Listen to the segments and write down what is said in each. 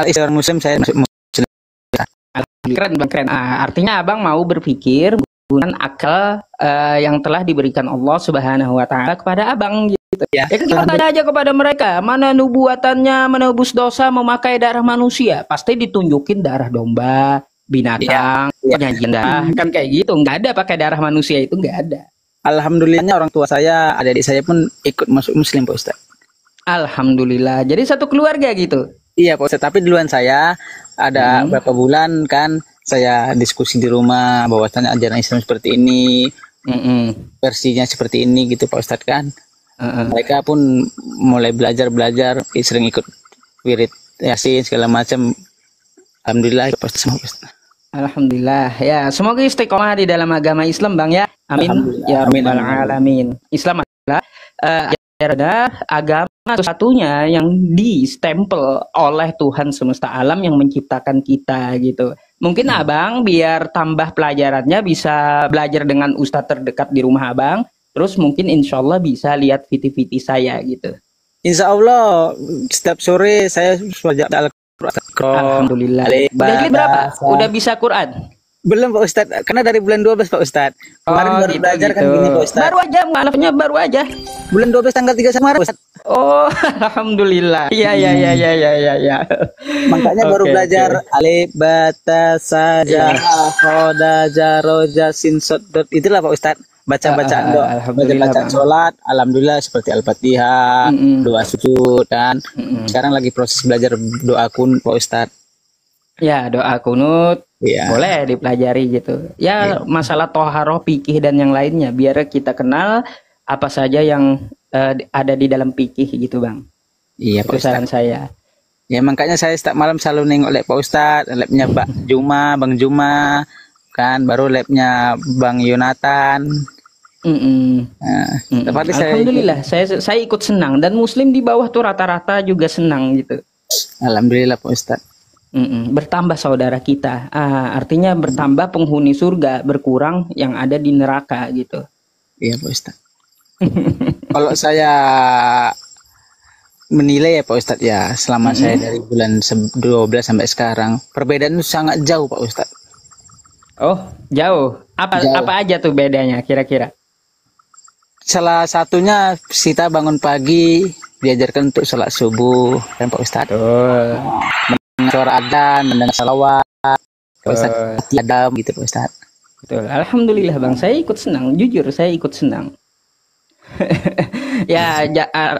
Islam Muslim, saya masuk Muslim. Keren bang, keren. Artinya abang mau berpikir menggunakan akal yang telah diberikan Allah Subhanahu Wa Taala kepada abang gitu. Ya, Kan kita tanya aja kepada mereka, mana nubuatannya menebus dosa memakai darah manusia? Pasti ditunjukin darah domba, binatang, penyajian darah, kan kayak gitu. Nggak ada pakai darah manusia, itu nggak ada. Alhamdulillahnya orang tua saya, adik-adik saya pun ikut masuk Muslim, Pak Ustadz. Alhamdulillah. Jadi satu keluarga gitu. Iya, Pak Ustadz. Tapi duluan saya ada beberapa bulan kan saya diskusi di rumah bahwasanya ajaran Islam seperti ini, versinya seperti ini gitu, Pak Ustadz kan. Mereka pun mulai belajar, sering ikut wirid Yasin segala macam. Alhamdulillah, Pak Ustadz. Alhamdulillah. Ya, semoga istiqomah di dalam agama Islam, Bang ya. Amin ya rabbal alamin. Islam adalah agama satu-satunya yang distempel oleh Tuhan semesta alam yang menciptakan kita gitu. Mungkin abang biar tambah pelajarannya bisa belajar dengan ustadz terdekat di rumah abang. Terus mungkin insya Allah bisa lihat viti-viti saya gitu. Insya Allah setiap sore saya belajar Al-Quran. Alhamdulillah. Udah jilid berapa? Udah bisa Quran? Belum, Pak Ustadz, karena dari bulan 12, Pak Ustadz. Kemarin baru belajar kan gini, Pak Ustadz. Baru aja, maafnya baru aja. Bulan 12 tanggal 3 Maret, Ustadz. Oh, alhamdulillah. Iya. Makanya baru belajar alif, bata, saja, khoda, jaroja, sin, sod, dot. Itulah Pak Ustadz. Baca-bacaan doa, baca-bacaan sholat, alhamdulillah seperti Al-Fatihah, doa sujud kan. Sekarang lagi proses belajar doa kunut, Pak Ustadz. Ya, doa kunut boleh dipelajari gitu. Ya, masalah toharoh, fikih dan yang lainnya biar kita kenal apa saja yang ada di dalam fikih gitu, Bang. Iya, Pak Ustadz. Saran saya. Ya, makanya saya setiap malam selalu nengok lab Pak Ustadz, labnya Bang Juma, kan, baru labnya Bang Yonatan. Alhamdulillah, saya ikut senang, dan Muslim di bawah tuh rata-rata juga senang gitu. Alhamdulillah, Pak Ustadz. Bertambah saudara kita, artinya bertambah penghuni surga, berkurang yang ada di neraka gitu. Iya, Pak Ustadz. Kalau saya menilai ya Pak Ustadz ya, selama saya dari bulan 12 sampai sekarang, perbedaan itu sangat jauh, Pak Ustadz. Oh, jauh. Apa aja tuh bedanya kira-kira? Salah satunya kita bangun pagi diajarkan untuk sholat subuh kan, Pak Ustadz. Suara adzan, mendengar salawat, Pak Ustadz, adab gitu, Pak Ustadz. Betul. Alhamdulillah, Bang, saya ikut senang. Jujur saya ikut senang.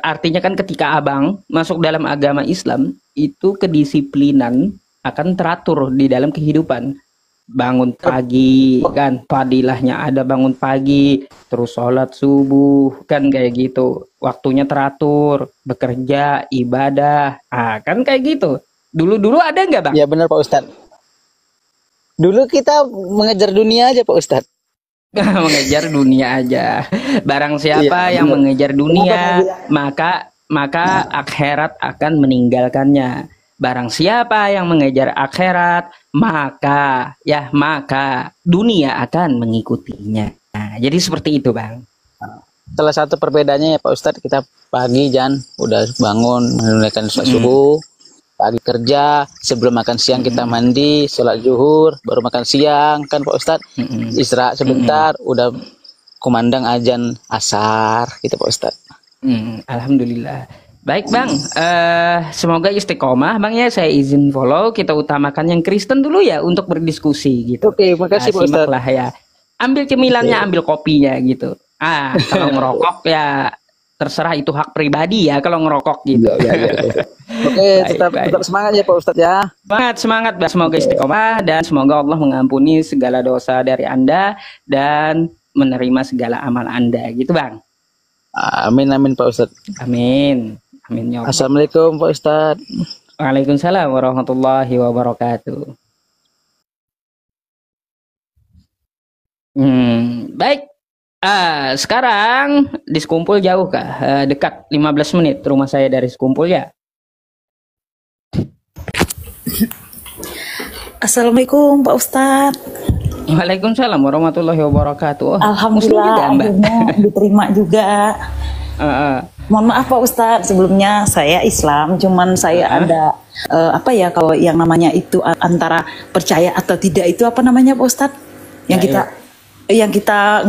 Artinya kan ketika abang masuk dalam agama Islam, itu kedisiplinan akan teratur di dalam kehidupan. Bangun pagi kan, fadilahnya ada bangun pagi, terus sholat subuh kan kayak gitu, waktunya teratur, bekerja, ibadah, kan kayak gitu. Dulu ada nggak, Bang? Ya benar, Pak Ustadz. Dulu kita mengejar dunia aja, Pak Ustadz. Mengejar dunia aja. Barang siapa yang mengejar dunia, maka akhirat akan meninggalkannya. Barang siapa yang mengejar akhirat, maka dunia akan mengikutinya. Nah, jadi seperti itu, Bang. Salah satu perbedaannya ya Pak Ustadz, kita pagi udah bangun menunaikan sholat subuh, pagi kerja, sebelum makan siang kita mandi, sholat zuhur, baru makan siang kan Pak Ustadz, istirahat sebentar, udah kumandang azan asar gitu Pak Ustadz. Alhamdulillah. Baik, Bang, semoga istiqomah, Bang ya. Saya izin follow, kita utamakan yang Kristen dulu ya untuk berdiskusi gitu. Oke, makasih Pak Ustadz. Lah ya. Ambil cemilannya, ambil kopinya gitu. Kalau ngerokok ya terserah, itu hak pribadi ya kalau ngerokok gitu. Oke, tetap semangat ya Pak Ustadz ya. Semangat, semoga istiqomah dan semoga Allah mengampuni segala dosa dari Anda dan menerima segala amal Anda gitu, Bang. Amin Pak Ustadz. Amin. Ya Allah. Assalamualaikum Pak Ustadz. Waalaikumsalam warahmatullahi wabarakatuh. Baik. Sekarang di Sekumpul jauh kah? Dekat 15 menit rumah saya dari Sekumpul ya. Assalamualaikum Pak Ustadz. Waalaikumsalam warahmatullahi wabarakatuh. Alhamdulillah, akhirnya diterima juga. Mohon maaf Pak Ustadz, sebelumnya saya Islam, cuman saya ada apa ya kalau yang namanya itu antara percaya atau tidak itu apa namanya Pak Ustadz? Yang kita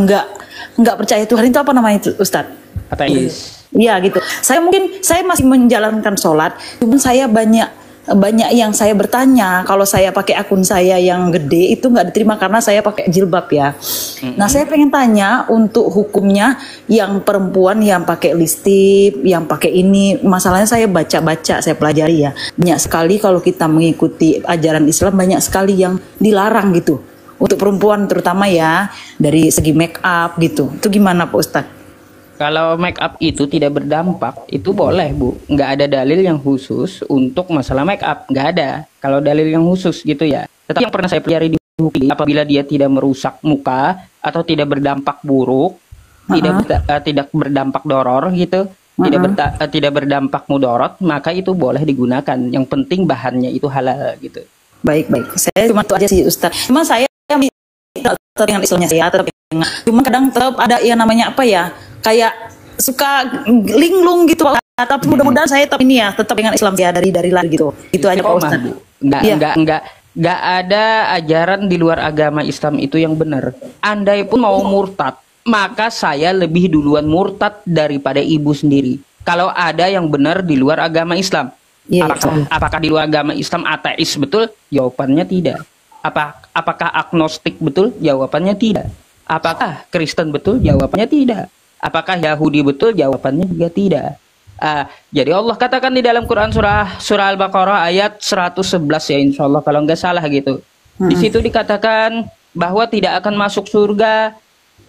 nggak percaya Tuhan itu apa namanya itu Ustadz? Ateis. Iya gitu. Saya masih menjalankan sholat, cuman saya banyak yang saya bertanya kalau saya pakai akun saya yang gede itu nggak diterima karena saya pakai jilbab ya. Nah saya pengen tanya untuk hukumnya yang perempuan yang pakai listip, yang pakai ini, masalahnya saya baca-baca, saya pelajari ya. Banyak sekali kalau kita mengikuti ajaran Islam banyak sekali yang dilarang gitu. Untuk perempuan terutama ya dari segi make up gitu. Itu gimana Pak Ustadz? Kalau make up itu tidak berdampak, itu boleh Bu. Nggak ada dalil yang khusus untuk masalah make up, nggak ada. Kalau dalil yang khusus gitu ya. Tetapi yang pernah saya pelajari di buku, apabila dia tidak merusak muka atau tidak berdampak buruk, tidak berdampak doror gitu, tidak berdampak mudorot, maka itu boleh digunakan. Yang penting bahannya itu halal gitu. Baik. Saya cuma itu aja sih Ustadz. Cuma saya tetap dengan Islamnya saya tetap dengan. Cuma kadang tetap ada yang namanya apa ya? Kayak suka linglung gitu. Tapi mudah-mudahan saya tetap ini ya, tetap dengan Islam ya dari lahir gitu. Itu aja Pak Ustadz. Nggak ada ajaran di luar agama Islam itu yang benar. Andai pun mau murtad, maka saya lebih duluan murtad daripada ibu sendiri. Kalau ada yang benar di luar agama Islam. Apakah di luar agama Islam ateis betul? Jawabannya tidak. Apakah agnostik betul? Jawabannya tidak. Apakah Kristen betul? Jawabannya tidak. Apakah Yahudi betul? Jawabannya juga tidak. Jadi Allah katakan di dalam Quran surah Al-Baqarah ayat 111 ya, insya Allah kalau nggak salah gitu. Di situ dikatakan bahwa tidak akan masuk surga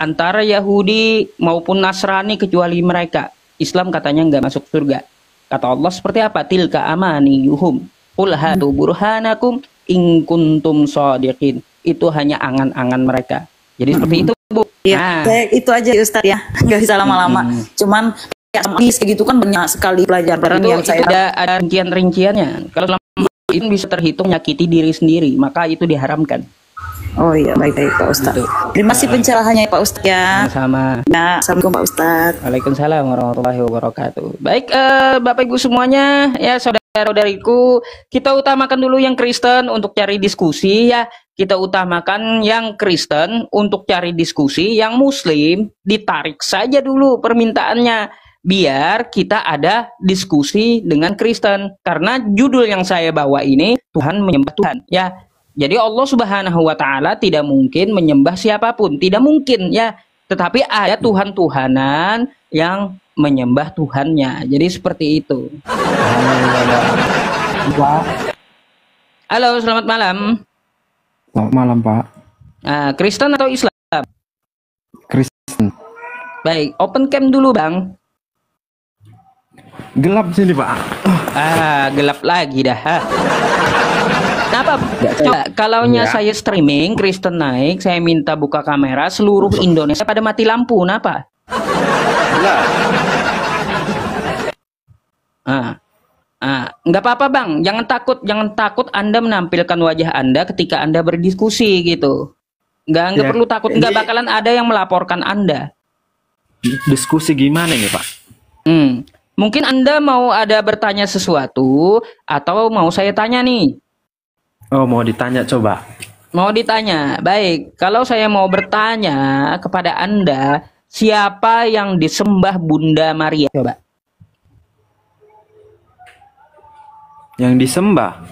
antara Yahudi maupun Nasrani kecuali mereka. Islam katanya nggak masuk surga. Kata Allah seperti apa? Tilka amaniyuhum qul hatu burhanakum in kuntum shadiqin. Itu hanya angan-angan mereka. Jadi seperti itu Bu. Ya, itu aja Ustadz ya, nggak bisa lama-lama. Cuman kayak gitu kan banyak sekali pelajaran yang saya ada rincian-rinciannya. Kalau selama itu bisa terhitung nyakiti diri sendiri, maka itu diharamkan. Oh iya, baik Pak Ustadz. Terima kasih pencerahannya Pak Ustadz ya. Sama. Ya, assalamualaikum Pak Ustadz. Waalaikumsalam warahmatullahi wabarakatuh. Baik, Bapak Ibu semuanya, ya saudara-saudariku, kita utamakan dulu yang Kristen untuk cari diskusi ya. Kita utamakan yang Kristen untuk cari diskusi, yang Muslim ditarik saja dulu permintaannya biar kita ada diskusi dengan Kristen. Karena judul yang saya bawa ini Tuhan menyembah Tuhan ya. Jadi Allah Subhanahu wa taala tidak mungkin menyembah siapapun, tidak mungkin ya. Tetapi ada Tuhan-tuhanan yang menyembah Tuhannya. Jadi seperti itu. Halo, selamat malam. Selamat malam Pak. Kristen atau Islam? Kristen. Baik, open cam dulu Bang. Gelap sini Pak. Gelap lagi dah. Kenapa? Coba kalaunya saya streaming Kristen naik, saya minta buka kamera, seluruh Indonesia pada mati lampu, kenapa? Nggak apa-apa Bang, jangan takut Anda menampilkan wajah Anda ketika Anda berdiskusi gitu. Nggak perlu takut, nggak bakalan ada yang melaporkan Anda. Diskusi gimana nih Pak? Mungkin Anda mau ada bertanya sesuatu atau mau saya tanya nih? Oh, mau ditanya coba. Mau ditanya, baik. Kalau saya mau bertanya kepada Anda, siapa yang disembah Bunda Maria? Coba. Yang disembah?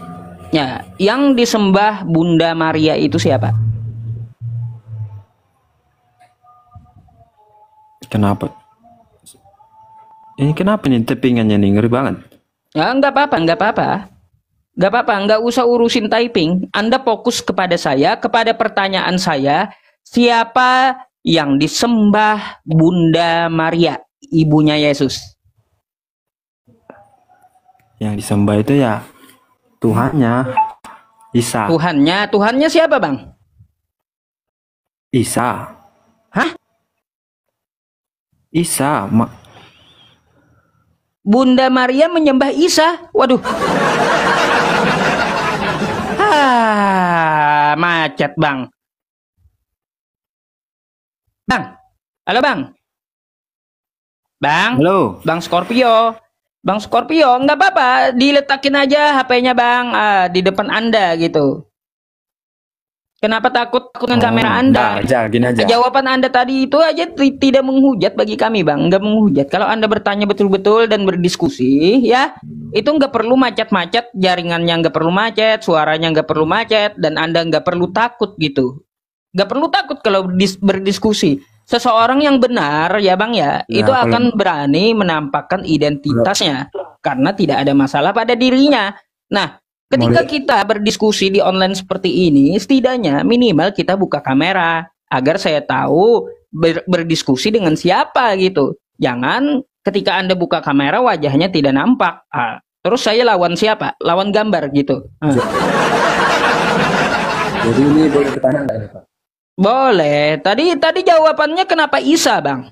Ya, yang disembah Bunda Maria itu siapa? Kenapa? Ini kenapa nih typingannya nih, ngeri banget. Ya, nggak apa-apa. Nggak usah urusin typing. Anda fokus kepada saya, kepada pertanyaan saya. Siapa yang disembah Bunda Maria, ibunya Yesus? Yang disembah itu ya Tuhannya, Isa. Tuhannya siapa Bang? Isa. Hah? Isa. Bunda Maria menyembah Isa? Waduh. Macet Bang. Bang. Halo Bang. Bang, Halo. Bang Scorpio. Bang Scorpio, nggak apa-apa, diletakin aja HP-nya Bang di depan Anda gitu. Kenapa takut dengan kamera Anda? Aja, gini aja. Jawaban Anda tadi itu aja tidak menghujat bagi kami, Bang. Nggak menghujat. Kalau Anda bertanya betul-betul dan berdiskusi, ya, itu nggak perlu macet-macet, jaringannya nggak perlu macet, suaranya nggak perlu macet, dan Anda nggak perlu takut gitu. Nggak perlu takut kalau berdiskusi. Seseorang yang benar, ya Bang ya, itu akan berani menampakkan identitasnya. Karena tidak ada masalah pada dirinya. Nah, ketika kita berdiskusi di online seperti ini, setidaknya minimal kita buka kamera agar saya tahu berdiskusi dengan siapa gitu. Jangan ketika Anda buka kamera wajahnya tidak nampak. Terus saya lawan siapa? Lawan gambar gitu. Jadi ini boleh bertanya nggak nih, Pak? Boleh. Tadi jawabannya kenapa Isa, Bang?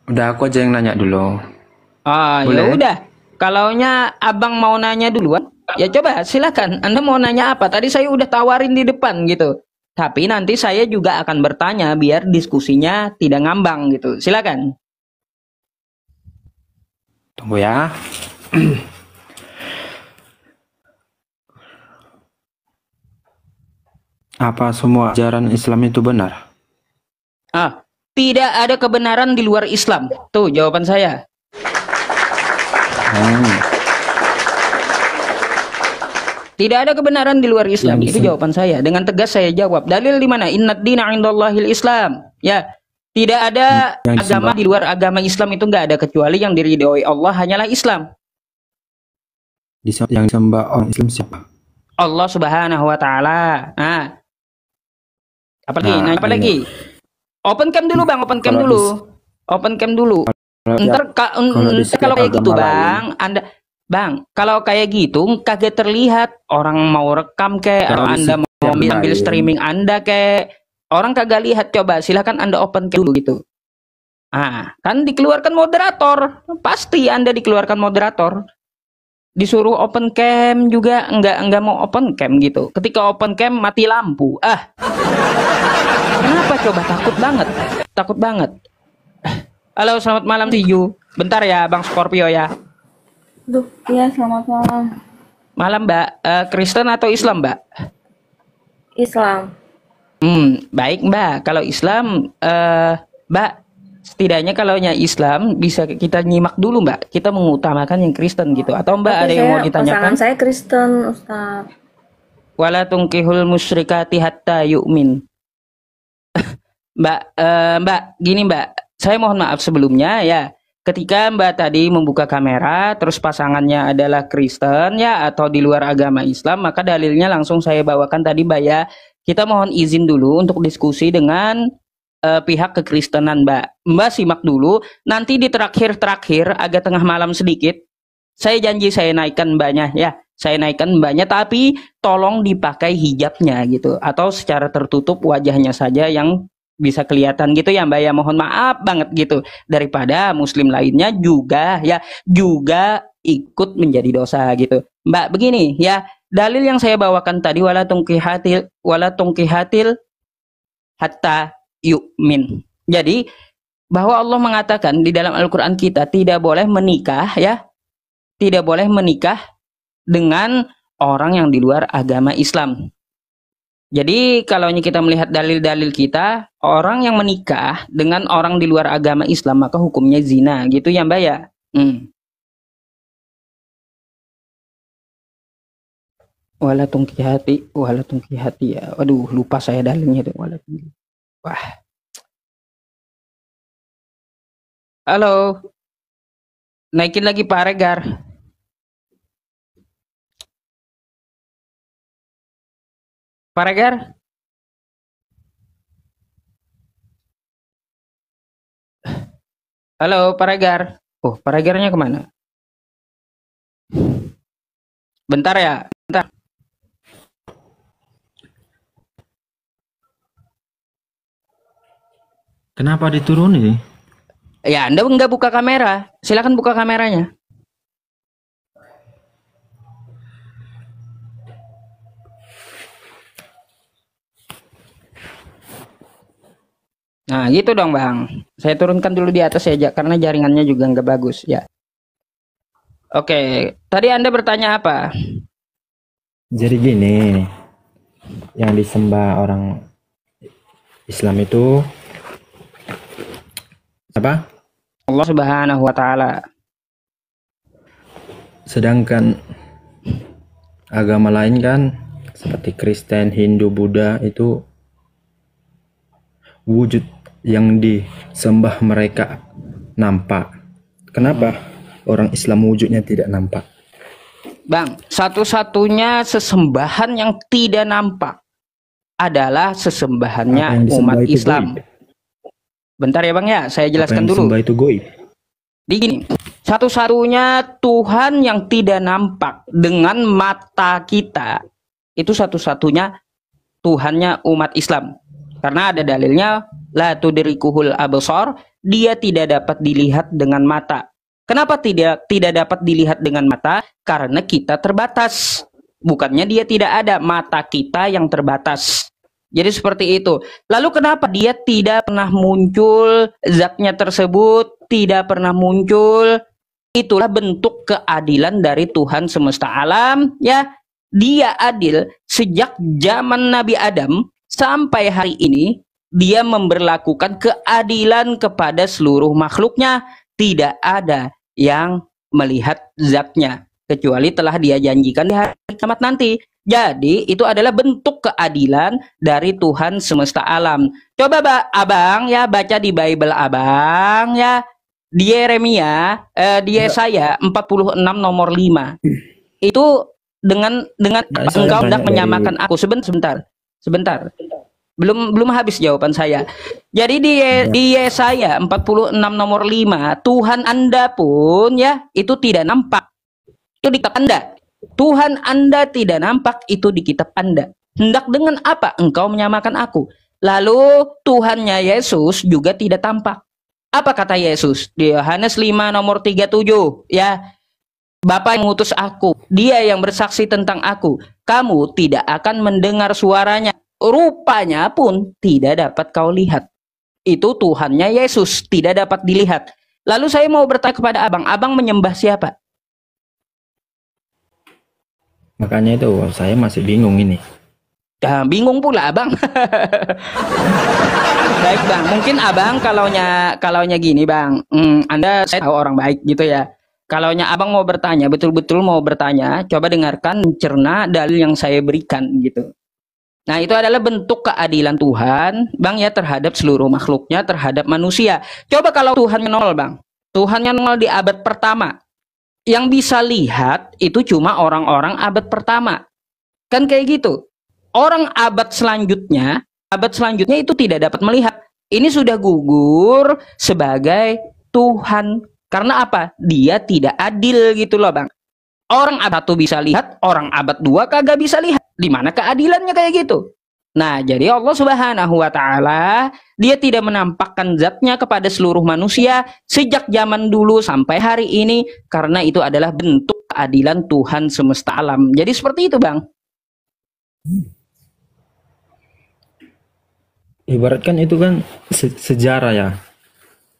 Udah aku aja yang nanya dulu. Ya udah. Kalaunya Abang mau nanya duluan, ya coba silakan. Anda mau nanya apa? Tadi saya udah tawarin di depan gitu. Tapi nanti saya juga akan bertanya biar diskusinya tidak ngambang gitu. Silakan. Tunggu ya. Apa semua ajaran Islam itu benar? Tidak ada kebenaran di luar Islam. Tuh jawaban saya. Tidak ada kebenaran di luar Islam. Itu jawaban saya. Dengan tegas saya jawab. Dalil di mana? Innad dina indallahil Islam. Ya, tidak ada agama di luar agama Islam, itu nggak ada kecuali yang diridhoi Allah hanyalah Islam. Yang disembah orang Islam siapa? Allah Subhanahu wa taala. Nah, apa lagi? Open cam dulu, Bang. Open cam dulu. Open cam dulu. Ntar kalau kayak gitu, Bang, Bang, kalau kayak gitu kagak terlihat orang mau rekam atau Anda mau ambil streaming Anda orang kagak lihat. Coba silakan Anda open cam dulu gitu. Kan dikeluarkan moderator. Pasti Anda dikeluarkan moderator. Disuruh open cam juga enggak mau open cam gitu. Ketika open cam mati lampu. Kenapa coba? Takut banget. Halo, selamat malam see you. Bentar ya Bang Scorpio ya. Iya, selamat malam. Malam Mbak. Kristen atau Islam Mbak? Islam. Baik Mbak. Kalau Islam Mbak, setidaknya kalau Islam bisa kita nyimak dulu Mbak. Kita mengutamakan yang Kristen gitu. Atau Mbak ada yang mau ditanyakan? Pasangan saya Kristen, Ustaz. Wala tungkihul musyrikati hatta yu'min. Mbak, gini Mbak. Saya mohon maaf sebelumnya ya. Ketika Mbak tadi membuka kamera, terus pasangannya adalah Kristen ya atau di luar agama Islam, maka dalilnya langsung saya bawakan tadi Mbak ya. Kita mohon izin dulu untuk diskusi dengan pihak kekristenan Mbak. Mbak simak dulu, nanti di terakhir agak tengah malam sedikit, saya janji saya naikkan Mbaknya ya. Saya naikkan Mbaknya, tapi tolong dipakai hijabnya gitu. Atau secara tertutup wajahnya saja yang bisa kelihatan gitu ya Mbak ya. Mohon maaf banget gitu. Daripada muslim lainnya juga ikut menjadi dosa gitu. Mbak begini ya, dalil yang saya bawakan tadi wala tungkihatil hatta yu'min. Jadi bahwa Allah mengatakan di dalam Al-Qur'an kita tidak boleh menikah ya. Tidak boleh menikah dengan orang yang di luar agama Islam. Jadi kalau kita melihat dalil-dalil kita, orang yang menikah dengan orang di luar agama Islam maka hukumnya zina, gitu ya Mbak ya. Wala tungkihati ya. Waduh, lupa saya dalilnya itu. Wah. Halo. Naikin lagi Pak Regar. Pak Regar? Halo Pak Regar. Oh, Pak Regarnya kemana? Bentar ya, bentar. Kenapa diturunin? Ya, Anda nggak buka kamera. Silakan buka kameranya. Nah, gitu dong, Bang. Saya turunkan dulu di atas ya, karena jaringannya juga nggak bagus ya. Oke, tadi Anda bertanya apa? Jadi gini, yang disembah orang Islam itu apa? Allah Subhanahu wa taala. Sedangkan agama lain kan seperti Kristen, Hindu, Buddha itu wujud yang disembah mereka nampak. Kenapa orang Islam wujudnya tidak nampak? Bang, satu-satunya sesembahan yang tidak nampak adalah sesembahannya umat Islam. Goib? Bentar ya Bang ya, saya jelaskan dulu. Sembah itu goib. Begini, satu-satunya Tuhan yang tidak nampak dengan mata kita, itu satu-satunya Tuhannya umat Islam. Karena ada dalilnya, la tudrikuhul absar, dia tidak dapat dilihat dengan mata. Kenapa tidak dapat dilihat dengan mata? Karena kita terbatas. Bukannya dia tidak ada, mata kita yang terbatas. Jadi seperti itu. Lalu kenapa dia tidak pernah muncul, zatnya tersebut tidak pernah muncul? Itulah bentuk keadilan dari Tuhan semesta alam, ya. Dia adil sejak zaman Nabi Adam sampai hari ini. Dia memberlakukan keadilan kepada seluruh makhluknya. Tidak ada yang melihat zatnya, kecuali telah dia janjikan di hari kiamat nanti. Jadi itu adalah bentuk keadilan dari Tuhan semesta alam. Coba Abang ya baca di Bible Abang ya, di Yeremia, di Yesaya 46 nomor 5. Itu dengan engkau hendak menyamakan aku. Sebentar. Belum habis jawaban saya. Jadi di Yesaya 46 nomor 5, Tuhan Anda pun ya itu tidak nampak. Itu di kitab Anda. Tuhan Anda tidak nampak, itu di kitab Anda. Hendak dengan apa engkau menyamakan aku? Lalu Tuhannya Yesus juga tidak tampak. Apa kata Yesus? Di Yohanes 5 nomor 37 ya. Bapa yang mengutus aku, dia yang bersaksi tentang aku. Kamu tidak akan mendengar suaranya. Rupanya pun tidak dapat kau lihat. Itu Tuhannya Yesus, tidak dapat dilihat. Lalu saya mau bertanya kepada Abang, Abang menyembah siapa? Makanya itu saya masih bingung ini. Bingung pula Abang. Baik Bang, mungkin Abang kalaunya gini Bang, Anda saya tahu orang baik gitu ya. Kalaunya Abang mau bertanya, betul-betul mau bertanya, coba dengarkan, cerna dalil yang saya berikan gitu. Nah itu adalah bentuk keadilan Tuhan Bang ya terhadap seluruh makhluknya, terhadap manusia. Coba kalau Tuhan nol Bang, Tuhannya nol di abad pertama, yang bisa lihat itu cuma orang-orang abad pertama. Kan kayak gitu. Orang abad selanjutnya itu tidak dapat melihat. Ini sudah gugur sebagai Tuhan. Karena apa? Dia tidak adil gitu loh Bang. Orang abad 1 bisa lihat, orang abad 2 kagak bisa lihat. Di mana keadilannya kayak gitu? Nah, jadi Allah Subhanahu wa taala dia tidak menampakkan zatnya kepada seluruh manusia sejak zaman dulu sampai hari ini karena itu adalah bentuk keadilan Tuhan semesta alam. Jadi seperti itu, Bang. Ibaratkan itu kan sejarah ya.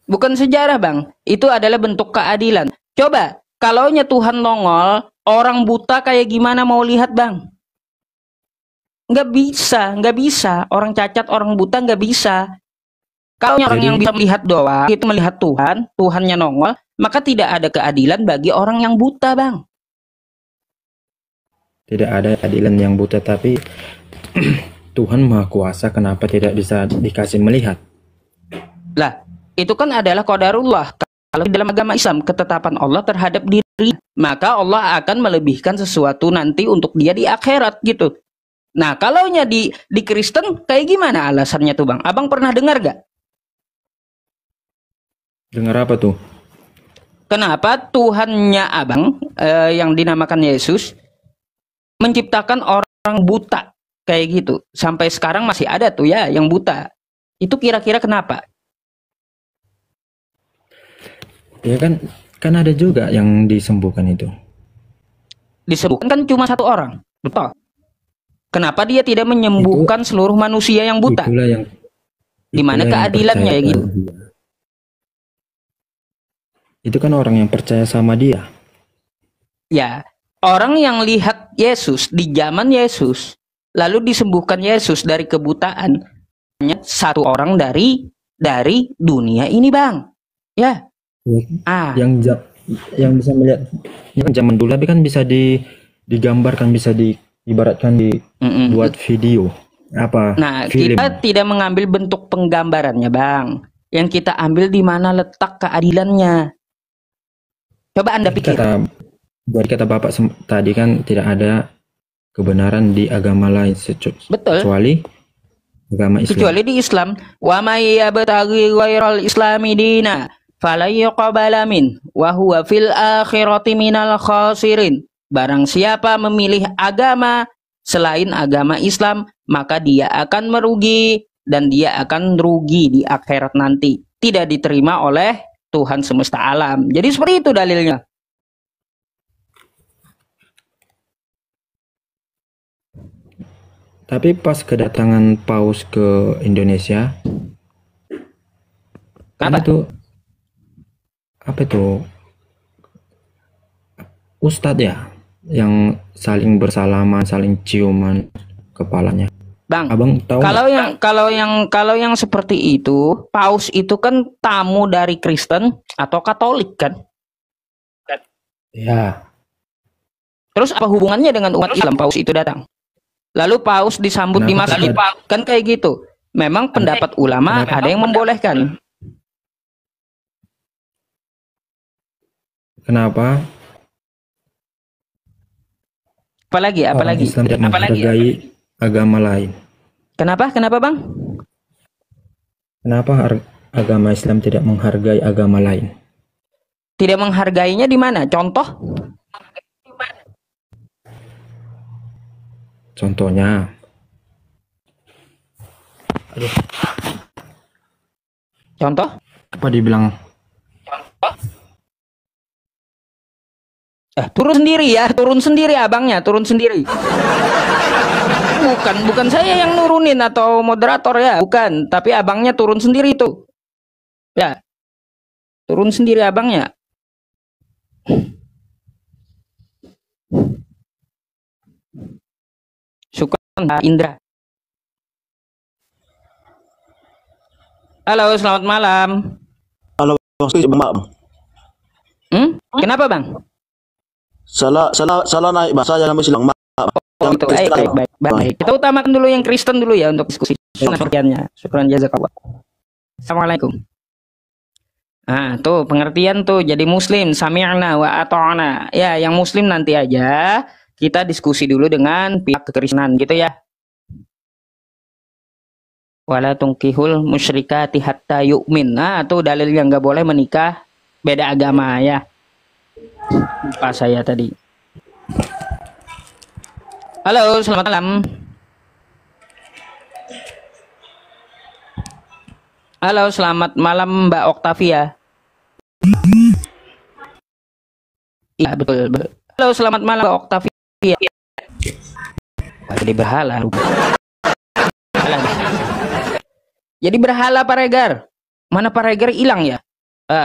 Bukan sejarah, Bang. Itu adalah bentuk keadilan. Coba, kalaunya Tuhan nongol, orang buta kayak gimana mau lihat, Bang? Nggak bisa. Orang cacat, orang buta nggak bisa. Kalau orang yang bisa melihat doang, itu melihat Tuhan, Tuhannya nongol, maka tidak ada keadilan bagi orang yang buta, Bang. Tidak ada keadilan yang buta, tapi Tuhan Maha Kuasa, kenapa tidak bisa dikasih melihat? Lah, itu kan adalah qadarullah. Kalau dalam agama Islam, ketetapan Allah terhadap diri, maka Allah akan melebihkan sesuatu nanti untuk dia di akhirat gitu. Nah, kalaunya di Kristen kayak gimana alasannya tuh, Bang? Abang pernah dengar gak? Dengar apa tuh? Kenapa Tuhannya Abang yang dinamakan Yesus menciptakan orang buta kayak gitu? Sampai sekarang masih ada tuh ya yang buta. Itu kira-kira kenapa? Ya kan ada juga yang disembuhkan itu. Disembuhkan kan cuma satu orang, betul? Kenapa dia tidak menyembuhkan seluruh manusia yang buta? Di mana Itulah yang keadilannya ya percaya gitu. pada dia. Itu kan orang yang percaya sama dia. Ya, orang yang lihat Yesus di zaman Yesus, lalu disembuhkan Yesus dari kebutaan, hanya satu orang dari dunia ini, Bang. Ya. Yang yang bisa melihat yang zaman dulu tapi kan bisa digambarkan, bisa diibaratkan buat video apa Nah, film. kita tidak mengambil bentuk penggambarannya, Bang. Yang kita ambil di mana letak keadilannya. Coba Anda pikir. Kata Bapak tadi kan tidak ada kebenaran di agama lain kecuali agama Islam. Kecuali di Islam. Wa may yabtaghi ghairal islami dina fala yuqbala min wa huwa fil akhirati minal khasirin. Barang siapa memilih agama selain agama Islam, maka dia akan merugi dan dia akan rugi di akhirat nanti. Tidak diterima oleh Tuhan semesta alam. Jadi seperti itu dalilnya. Tapi pas kedatangan Paus ke Indonesia, apa itu Ustadz ya yang saling bersalaman, saling ciuman kepalanya. Bang, Abang tahu kalau yang seperti itu, Paus itu kan tamu dari Kristen atau Katolik kan? Ya. Terus apa hubungannya dengan umat Islam Paus itu datang? Lalu Paus disambut di masjid, kan kayak gitu. Memang pendapat ulama ada yang membolehkan. Kenapa? Apalagi? Islam tidak menghargai agama lain. Kenapa, Bang? Kenapa agama Islam tidak menghargai agama lain? Tidak menghargainya di mana? Contohnya. Contoh? Apa dibilang? Turun sendiri abangnya, turun sendiri. Bukan saya yang nurunin atau moderator ya, bukan. Tapi abangnya turun sendiri tuh. Ya, turun sendiri abangnya. Syukran Indra. Halo, selamat malam. Halo, Bang. Kenapa, Bang? Salah naik bahasa yang Islam. Oh, itu baik. Kita utamakan dulu yang Kristen dulu ya untuk diskusi. Syukran jazakallah. Assalamualaikum. Tuh pengertian tuh jadi muslim, sami'na wa ata'na. Ya, yang muslim nanti aja kita diskusi dulu dengan pihak kekristenan gitu ya. Wala tunkihul musyrikati hatta yu'min. Tuh dalil yang nggak boleh menikah beda agama ya. Lupa saya tadi. Halo, selamat malam. Halo, selamat malam Mbak Oktavia. Iya, betul. Halo, selamat malam Mbak Oktavia. Jadi berhala. Jadi berhala Pak Regar. Mana Pak Regar hilang ya?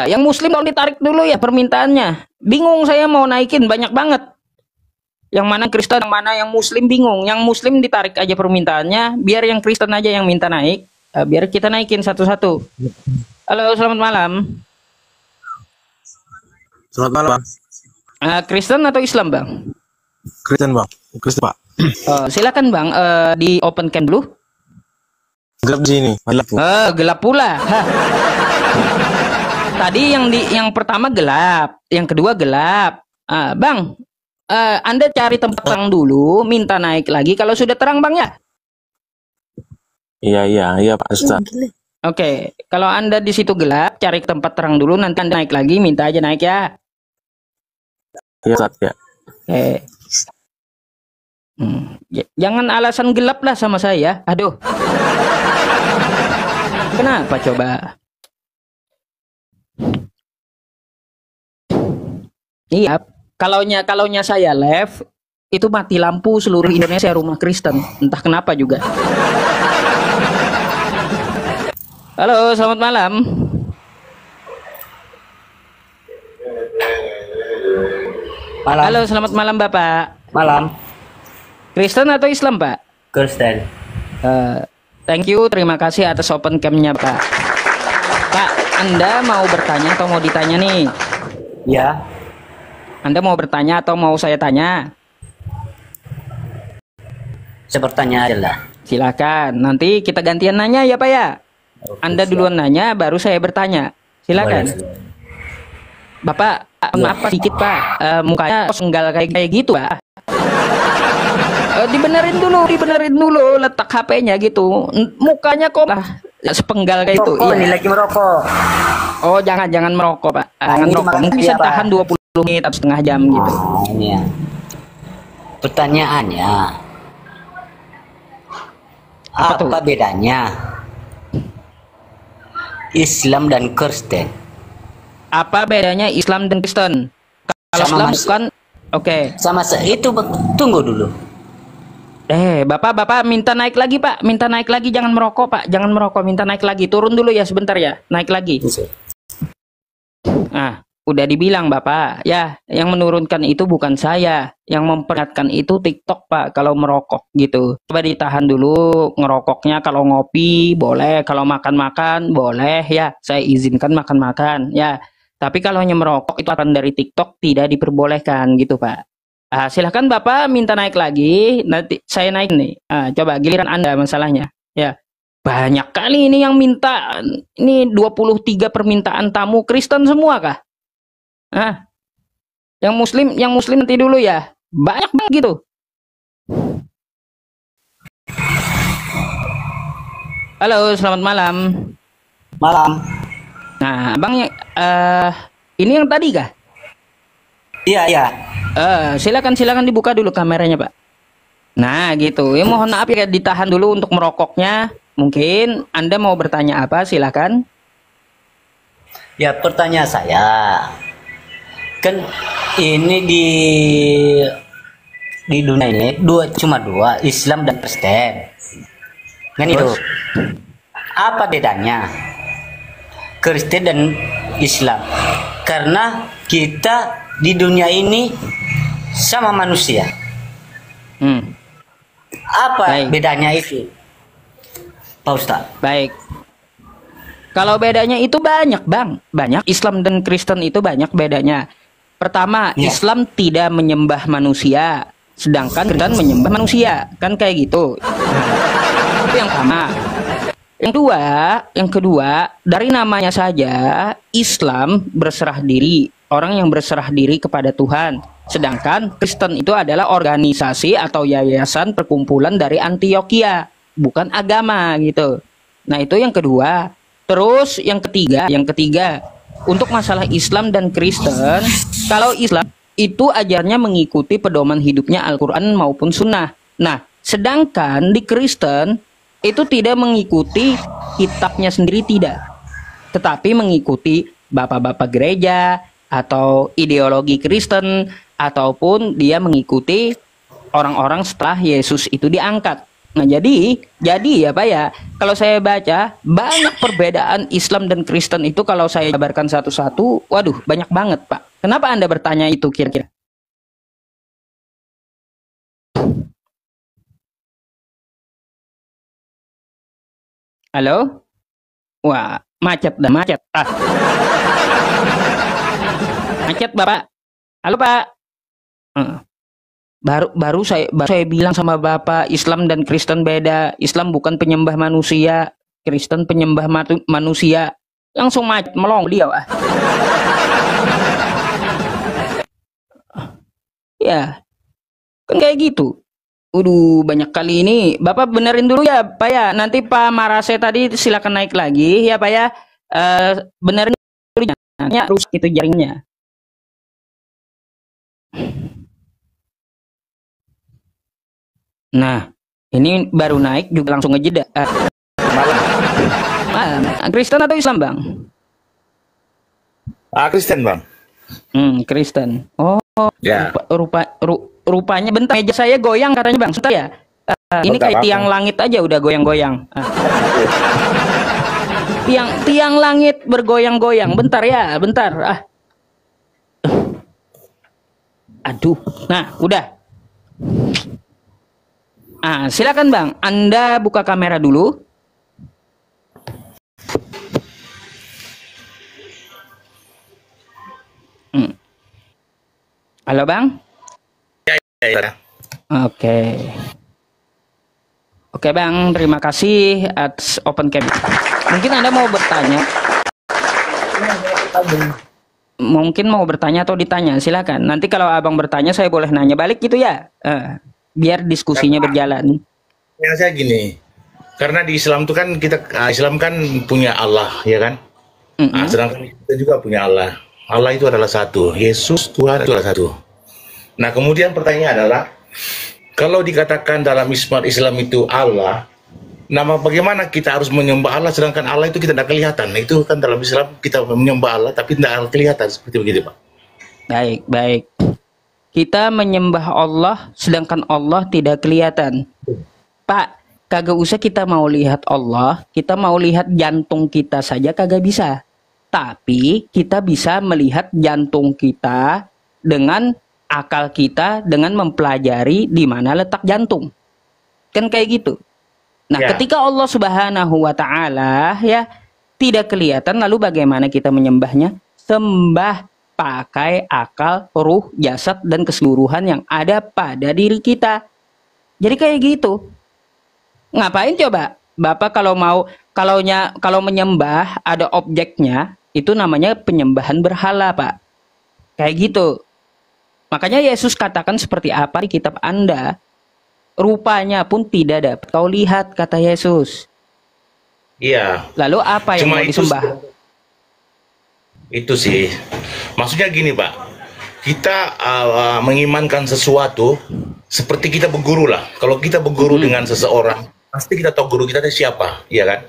Yang muslim tolong ditarik dulu ya permintaannya. Bingung saya mau naikin banyak banget. Yang mana Kristen, yang mana yang muslim bingung. Yang muslim ditarik aja permintaannya, biar yang Kristen aja yang minta naik. Biar kita naikin satu-satu. Halo, selamat malam. Selamat malam. Kristen atau Islam, Bang? Kristen, Bang. Kristen, Pak. Silakan, Bang. Di open cam dulu. Gelap di sini. Gelap pula. Tadi yang pertama gelap, yang kedua gelap. Bang, Anda cari tempat terang dulu, minta naik lagi kalau sudah terang, Bang ya. Iya Pak Ustaz. Oke, kalau Anda di situ gelap, cari tempat terang dulu, nanti Anda naik lagi, minta aja naik ya. Iya Ustaz ya. Oke. Jangan alasan gelap lah sama saya. Aduh. Kenapa coba? Iya, kalaunya saya live itu mati lampu seluruh Indonesia rumah Kristen, entah kenapa juga. Halo, selamat malam. Malam. Halo, selamat malam Bapak. Malam. Kristen atau Islam Pak? Kristen. Thank you, terima kasih atas open cam-nya Pak. Pak, Anda mau bertanya atau mau ditanya nih? Ya. Anda mau bertanya atau mau saya tanya? Saya bertanya aja lah. Silakan. Nanti kita gantian nanya ya Pak ya. Anda duluan nanya, baru saya bertanya. Silakan. Boleh. Bapak, maaf sedikit Pak, mukanya senggal kayak gitu Pak. Dibenerin dulu letak HP-nya gitu. Mukanya kok sepenggal kayak itu. Iya. Ini lagi merokok. Oh, jangan merokok Pak. Jangan merokok. Mungkin bisa tahan 20 menit atau setengah jam gitu. Ini ya. Pertanyaannya, apa bedanya Islam dan Kristen? Apa bedanya Islam dan Kristen? Kalau Islam bukan, oke. Sama itu, tunggu dulu. Bapak minta naik lagi Pak, minta naik lagi, jangan merokok Pak, jangan merokok, minta naik lagi, turun dulu ya sebentar ya, naik lagi. Nah, udah dibilang Bapak, ya, yang menurunkan itu bukan saya, yang memperingatkan itu TikTok Pak, kalau merokok gitu. Coba ditahan dulu ngerokoknya, kalau ngopi boleh, kalau makan-makan boleh ya, saya izinkan makan-makan ya. Tapi kalau hanya merokok itu akan dari TikTok tidak diperbolehkan gitu Pak. Silahkan Bapak minta naik lagi, nanti saya naik nih. Coba giliran Anda masalahnya. Ya, banyak kali ini yang minta, ini 23 permintaan tamu Kristen semua kah? Yang Muslim nanti dulu ya. Banyak banget gitu. Halo, selamat malam. Malam. Nah, Abang ini yang tadi kah? Iya. Silakan dibuka dulu kameranya Pak. Nah gitu, ya mohon maaf ya ditahan dulu untuk merokoknya. Mungkin Anda mau bertanya apa, silakan. Ya, pertanyaan saya, kan ini di dunia ini cuma dua, Islam dan Kristen. Kan itu. Apa bedanya Kristen dan Islam? Karena kita di dunia ini sama manusia. Apa bedanya itu, Pak Ustaz? Baik. Kalau bedanya itu banyak, Bang. Banyak. Islam dan Kristen itu banyak bedanya. Pertama, Islam tidak menyembah manusia, sedangkan Kristen menyembah manusia. Kan kayak gitu. Itu yang pertama. Yang kedua, dari namanya saja Islam berserah diri, orang yang berserah diri kepada Tuhan. Sedangkan Kristen itu adalah organisasi atau yayasan perkumpulan dari Antioquia, bukan agama gitu. Nah, itu yang kedua. Terus yang ketiga, untuk masalah Islam dan Kristen, kalau Islam itu ajarnya mengikuti pedoman hidupnya Al-Quran maupun Sunnah. Nah, sedangkan di Kristen itu tidak mengikuti kitabnya sendiri, tidak, tetapi mengikuti bapak-bapak gereja atau ideologi Kristen, ataupun dia mengikuti orang-orang setelah Yesus itu diangkat. Nah, jadi ya Pak ya, kalau saya baca banyak perbedaan Islam dan Kristen itu, kalau saya jabarkan satu-satu, waduh banyak banget Pak. Kenapa Anda bertanya itu kira-kira? Halo? Wah, macet. Macet Bapak. Halo Pak. Baru saya bilang sama Bapak, Islam dan Kristen beda. Islam bukan penyembah manusia, Kristen penyembah manusia. Langsung macet melong beliau. Ya, kan kayak gitu. Banyak kali ini. Bapak benerin dulu ya Pak ya. Nanti Pak Marase tadi silakan naik lagi ya Pak ya. Benerin dulu ya. Rusak itu jaringnya. Nah, ini baru naik juga langsung ngejeda. Kristen atau Islam Bang? Kristen Bang. Kristen. Oh, ya. Rupanya bentar, meja saya goyang katanya Bang. Sebentar ya. Ini kayak tiang langit aja udah goyang-goyang. tiang langit bergoyang-goyang. Bentar ya, bentar. Aduh. Nah, udah. Silakan Bang. Anda buka kamera dulu. Halo Bang. Ya. Oke Bang, terima kasih atas open cam. Mungkin Anda mau bertanya? Mungkin mau bertanya atau ditanya, silakan. Nanti kalau Abang bertanya saya boleh nanya balik gitu ya. Biar diskusinya berjalan. Ya saya gini, karena di Islam itu kan Islam kan punya Allah, ya kan? Sedangkan kita juga punya Allah. Allah itu adalah satu, Yesus Tuhan itu adalah satu. Nah kemudian pertanyaannya adalah, kalau dikatakan dalam Islam itu Allah, nama bagaimana kita harus menyembah Allah sedangkan Allah itu kita tidak kelihatan? Itu kan dalam Islam kita menyembah Allah tapi tidak kelihatan, seperti begitu Pak. Baik. Kita menyembah Allah sedangkan Allah tidak kelihatan. Pak, kagak usah kita mau lihat Allah, kita mau lihat jantung kita saja kagak bisa. Tapi kita bisa melihat jantung kita dengan akal kita dengan mempelajari di mana letak jantung. Kan kayak gitu. Nah, ketika Allah Subhanahu wa taala ya tidak kelihatan, lalu bagaimana kita menyembahnya? Sembah pakai akal, ruh, jasad dan keseluruhan yang ada pada diri kita. Jadi kayak gitu. Ngapain coba? Bapak kalau menyembah ada objeknya, itu namanya penyembahan berhala, Pak. Kayak gitu. Makanya Yesus katakan seperti apa di kitab Anda, rupanya pun tidak dapat kau lihat, kata Yesus. Iya. Lalu apa yang mau disembah? Itu sih. Maksudnya gini Pak, kita mengimankan sesuatu seperti kita berguru lah. Kalau kita berguru dengan seseorang, pasti kita tahu guru kita siapa, ya kan?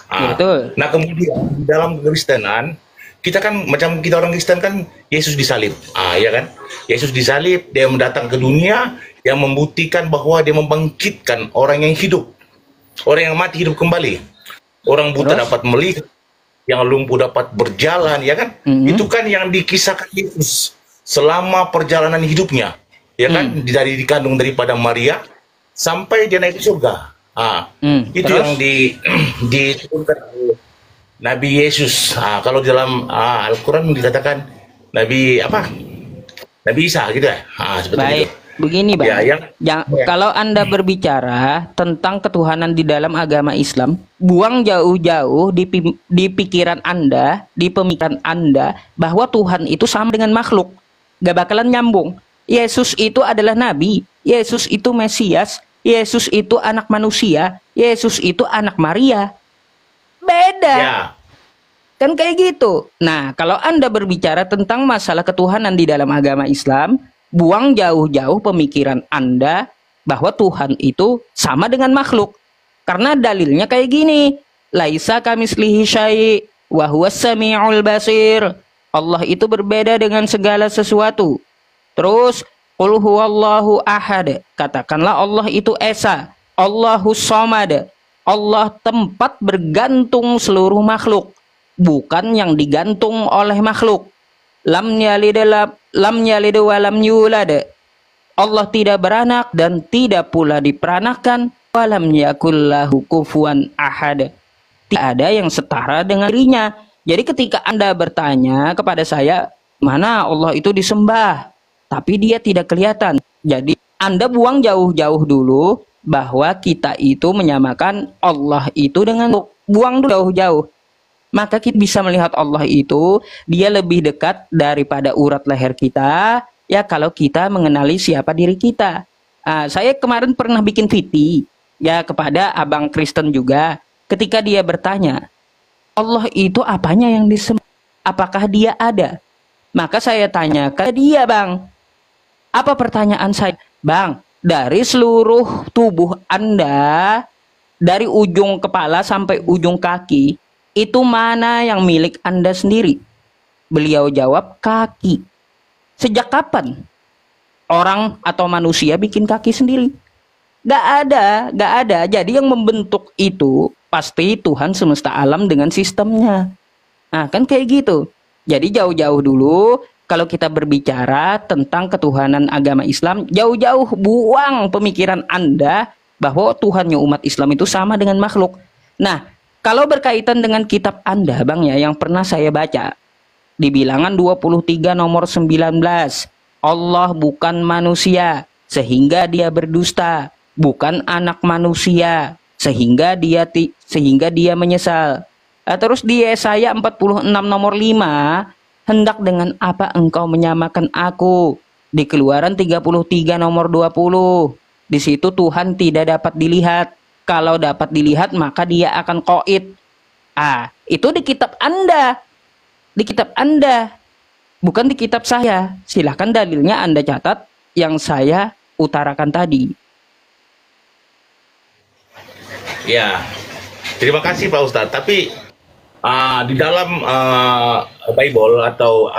Betul. Nah kemudian dalam Kristenan, kita kan macam kita orang Kristen kan Yesus disalib, ya kan? Yesus disalib, dia mendatang ke dunia yang membuktikan bahwa dia membangkitkan orang yang hidup, orang yang mati hidup kembali, orang buta dapat melihat, yang lumpuh dapat berjalan, ya kan? Itu kan yang dikisahkan Yesus selama perjalanan hidupnya, ya kan? Dari dikandung daripada Maria sampai dia naik ke surga. Itu yang diturunkan oleh Nabi Yesus. Kalau dalam Al-Quran dikatakan Nabi apa? Nabi Isa gitu ya. Seperti baik. itu. Begini Bang, kalau Anda berbicara tentang ketuhanan di dalam agama Islam, buang jauh-jauh di pikiran Anda, di pemikiran Anda, bahwa Tuhan itu sama dengan makhluk. Gak bakalan nyambung. Yesus itu adalah Nabi, Yesus itu Mesias, Yesus itu anak manusia, Yesus itu anak Maria. Beda. Kan kayak gitu. Nah, kalau Anda berbicara tentang masalah ketuhanan di dalam agama Islam, buang jauh-jauh pemikiran Anda bahwa Tuhan itu sama dengan makhluk. Karena dalilnya kayak gini. Laisa kamislihi syai' wa huwas sami'ul basir. Allah itu berbeda dengan segala sesuatu. Terus, qul huwallahu ahad. Katakanlah Allah itu esa. Allahus samad. Allah tempat bergantung seluruh makhluk, bukan yang digantung oleh makhluk. Lam yalid wa lam yulad. Allah tidak beranak dan tidak pula diperanakan. Wa lam yakul lahu kufuwan ahad. Tidak ada yang setara dengan dirinya. Jadi ketika Anda bertanya kepada saya, mana Allah itu disembah, tapi dia tidak kelihatan. Jadi Anda buang jauh-jauh dulu bahwa kita itu menyamakan Allah itu dengan buang dulu jauh-jauh. Maka kita bisa melihat Allah itu dia lebih dekat daripada urat leher kita ya kalau kita mengenali siapa diri kita. Saya kemarin pernah bikin VT ya kepada abang Kristen juga ketika dia bertanya Allah itu apanya yang disembah, apakah dia ada? Maka saya tanya ke dia, Bang, apa pertanyaan saya? Bang, dari seluruh tubuh Anda dari ujung kepala sampai ujung kaki itu mana yang milik Anda sendiri? Beliau jawab, kaki. Sejak kapan orang atau manusia bikin kaki sendiri? Gak ada. Jadi yang membentuk itu pasti Tuhan semesta alam dengan sistemnya. Nah, kan kayak gitu. Jadi jauh-jauh dulu kalau kita berbicara tentang ketuhanan agama Islam, jauh-jauh buang pemikiran Anda bahwa Tuhannya umat Islam itu sama dengan makhluk. Nah, kalau berkaitan dengan kitab Anda, Bang ya, yang pernah saya baca di Bilangan 23 nomor 19, Allah bukan manusia sehingga dia berdusta, bukan anak manusia sehingga dia menyesal. Terus di Yesaya 46 nomor 5, hendak dengan apa engkau menyamakan aku? Di Keluaran 33 nomor 20, di situ Tuhan tidak dapat dilihat. Kalau dapat dilihat maka dia akan qaid. Itu di kitab Anda. Di kitab Anda, bukan di kitab saya. Silahkan dalilnya Anda catat yang saya utarakan tadi. Ya, terima kasih Pak Ustadz. Tapi di dalam Bible atau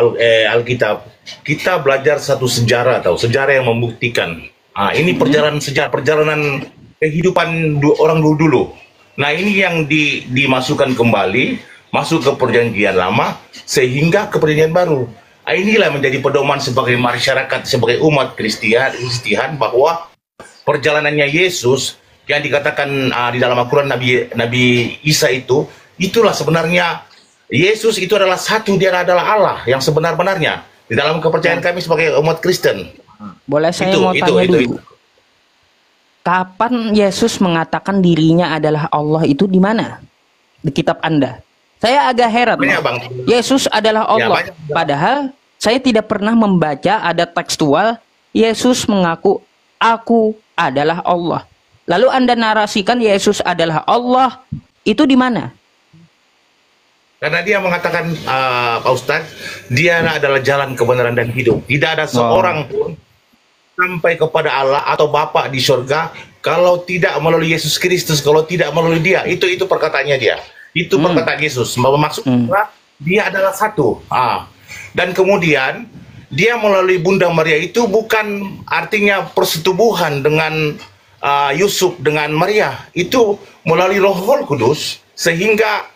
Alkitab, kita belajar satu sejarah atau sejarah yang membuktikan. Ini perjalanan kehidupan orang dulu. Nah, ini yang dimasukkan kembali, masuk ke perjanjian lama, sehingga ke perjanjian baru. Inilah menjadi pedoman sebagai masyarakat, sebagai umat Kristen bahwa perjalanannya Yesus yang dikatakan di dalam Al-Quran Nabi Isa itulah sebenarnya Yesus itu adalah satu, dia adalah Allah yang sebenar-benarnya di dalam kepercayaan kami sebagai umat Kristen. Boleh saya mau tanya dulu? Kapan Yesus mengatakan dirinya adalah Allah itu di mana? Di kitab Anda. Saya agak heran. Bang. Yesus adalah Allah. Ya, padahal saya tidak pernah membaca ada tekstual Yesus mengaku aku adalah Allah. Lalu Anda narasikan Yesus adalah Allah, itu di mana? Karena dia mengatakan, Pak Ustadz, dia adalah jalan kebenaran dan hidup. Tidak ada seorang pun sampai kepada Allah atau Bapa di surga kalau tidak melalui Yesus Kristus, kalau tidak melalui dia. Itu perkataannya dia. Itu perkataan Yesus. Maksudnya dia adalah satu. Dan kemudian dia melalui Bunda Maria itu bukan artinya persetubuhan dengan Yusuf dengan Maria, itu melalui Roh Kudus sehingga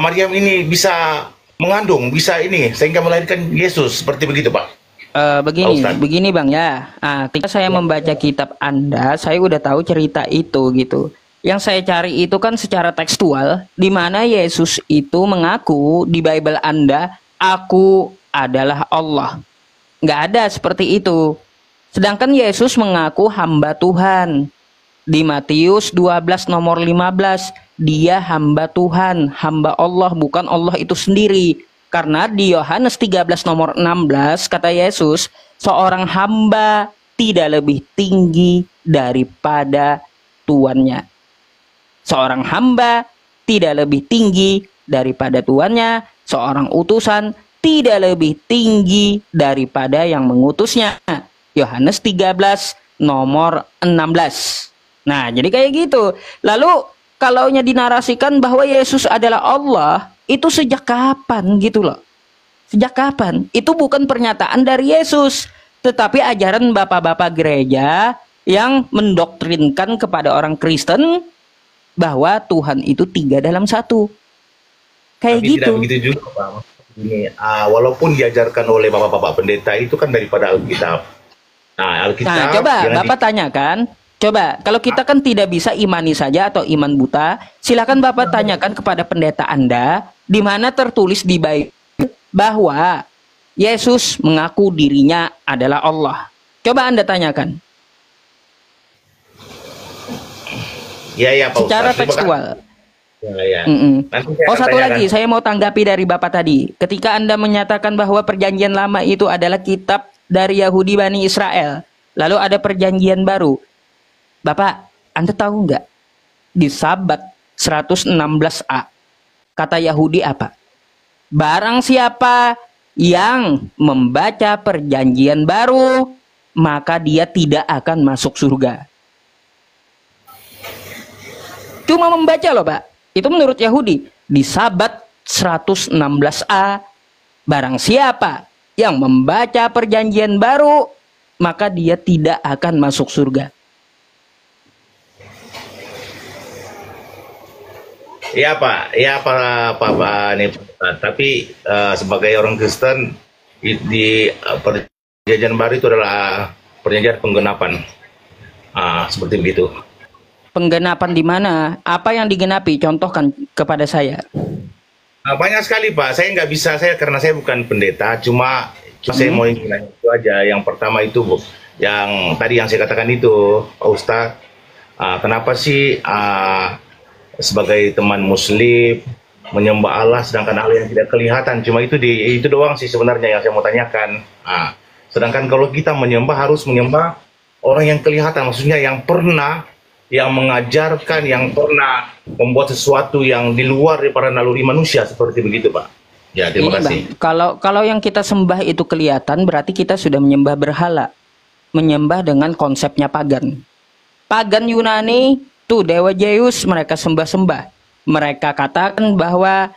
Maryam ini bisa mengandung, sehingga melahirkan Yesus, seperti begitu Pak. Begini Bang ya. Ketika saya membaca kitab Anda, saya udah tahu cerita itu gitu. Yang saya cari itu kan secara tekstual, di mana Yesus itu mengaku di Bible Anda, aku adalah Allah. Nggak ada seperti itu. Sedangkan Yesus mengaku hamba Tuhan. Di Matius 12 nomor 15, dia hamba Tuhan, hamba Allah, bukan Allah itu sendiri. Karena di Yohanes 13 nomor 16 kata Yesus, seorang hamba tidak lebih tinggi daripada tuannya. Seorang hamba tidak lebih tinggi daripada tuannya, seorang utusan tidak lebih tinggi daripada yang mengutusnya. Yohanes 13 nomor 16. Nah, jadi kayak gitu. Lalu kalaunya dinarasikan bahwa Yesus adalah Allah, itu sejak kapan gitu loh? Sejak kapan? Itu bukan pernyataan dari Yesus, tetapi ajaran bapak-bapak gereja yang mendoktrinkan kepada orang Kristen bahwa Tuhan itu 3 dalam 1. Kayak tapi gitu. Tidak begitu juga Pak. Ini walaupun diajarkan oleh bapak-bapak pendeta itu kan daripada Alkitab. Nah, coba Bapak tanyakan. Coba, kalau kita kan tidak bisa imani saja atau iman buta, silakan Bapak tanyakan kepada pendeta Anda, di mana tertulis di Bible bahwa Yesus mengaku dirinya adalah Allah. Coba Anda tanyakan. Ya, Pak Ustaz. Secara tekstual. Ya. Satu lagi, saya mau tanggapi dari Bapak tadi. Ketika Anda menyatakan bahwa perjanjian lama itu adalah kitab dari Yahudi Bani Israel, lalu ada perjanjian baru. Bapak, Anda tahu nggak? Di Sabat 116a, kata Yahudi apa? Barang siapa yang membaca perjanjian baru, maka dia tidak akan masuk surga. Cuma membaca loh Pak. Itu menurut Yahudi. Di Sabat 116a, barang siapa yang membaca perjanjian baru, maka dia tidak akan masuk surga. Ya Pak, ya Pak nih, tapi sebagai orang Kristen di perjanjian baru itu adalah perjanjian penggenapan, seperti begitu. Penggenapan di mana? Apa yang digenapi? Contohkan kepada saya. Banyak sekali Pak, saya nggak bisa, karena saya bukan pendeta, cuma saya mau nanya itu aja. Yang pertama itu Bu, yang tadi yang saya katakan itu Pak Ustadz, kenapa sih sebagai teman Muslim menyembah Allah sedangkan Allah yang tidak kelihatan? Cuma itu doang sih sebenarnya yang saya mau tanyakan. Sedangkan kalau kita menyembah harus menyembah orang yang kelihatan, maksudnya yang pernah, yang mengajarkan, yang pernah membuat sesuatu yang di luar daripada naluri manusia, seperti begitu Pak. Ya, terima kasih. Bang, kalau yang kita sembah itu kelihatan, berarti kita sudah menyembah berhala, menyembah dengan konsepnya pagan. Pagan Yunani tuh dewa Zeus mereka sembah-sembah. Mereka katakan bahwa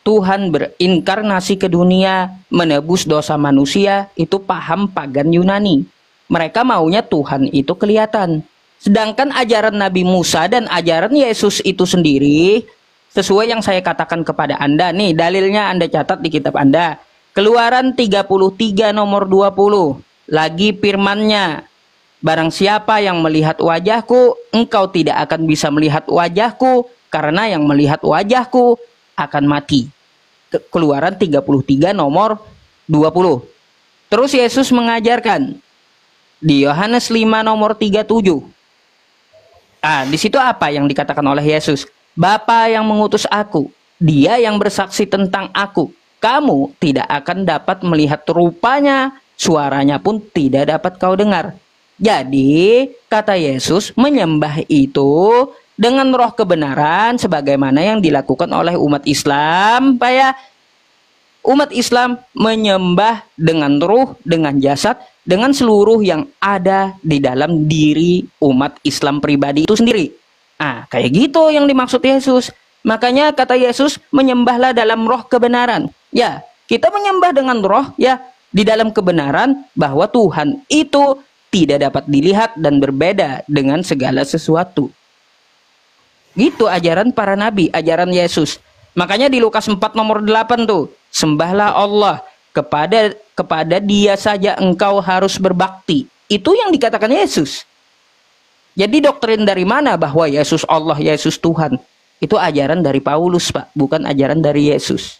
Tuhan berinkarnasi ke dunia menebus dosa manusia, itu paham pagan Yunani. Mereka maunya Tuhan itu kelihatan. Sedangkan ajaran Nabi Musa dan ajaran Yesus itu sendiri, sesuai yang saya katakan kepada Anda, nih dalilnya Anda catat di kitab Anda. Keluaran 33 nomor 20. Lagi firmannya, barang siapa yang melihat wajahku, engkau tidak akan bisa melihat wajahku, karena yang melihat wajahku akan mati. Keluaran 33 nomor 20. Terus Yesus mengajarkan di Yohanes 5 nomor 37. Di situ apa yang dikatakan oleh Yesus? Bapa yang mengutus aku, dia yang bersaksi tentang aku. Kamu tidak akan dapat melihat rupanya, suaranya pun tidak dapat kau dengar. Jadi, kata Yesus, menyembah itu dengan roh kebenaran sebagaimana yang dilakukan oleh umat Islam. Pak ya, umat Islam menyembah dengan ruh, dengan jasad, dengan seluruh yang ada di dalam diri umat Islam pribadi itu sendiri. Kayak gitu yang dimaksud Yesus. Makanya kata Yesus, menyembahlah dalam roh kebenaran. Ya, kita menyembah dengan roh, ya, di dalam kebenaran bahwa Tuhan itu tidak dapat dilihat dan berbeda dengan segala sesuatu. Gitu ajaran para nabi, ajaran Yesus. Makanya di Lukas 4 nomor 8 tuh, sembahlah Allah, kepada dia saja engkau harus berbakti. Itu yang dikatakan Yesus. Jadi doktrin dari mana bahwa Yesus Allah, Yesus Tuhan? Itu ajaran dari Paulus Pak, bukan ajaran dari Yesus.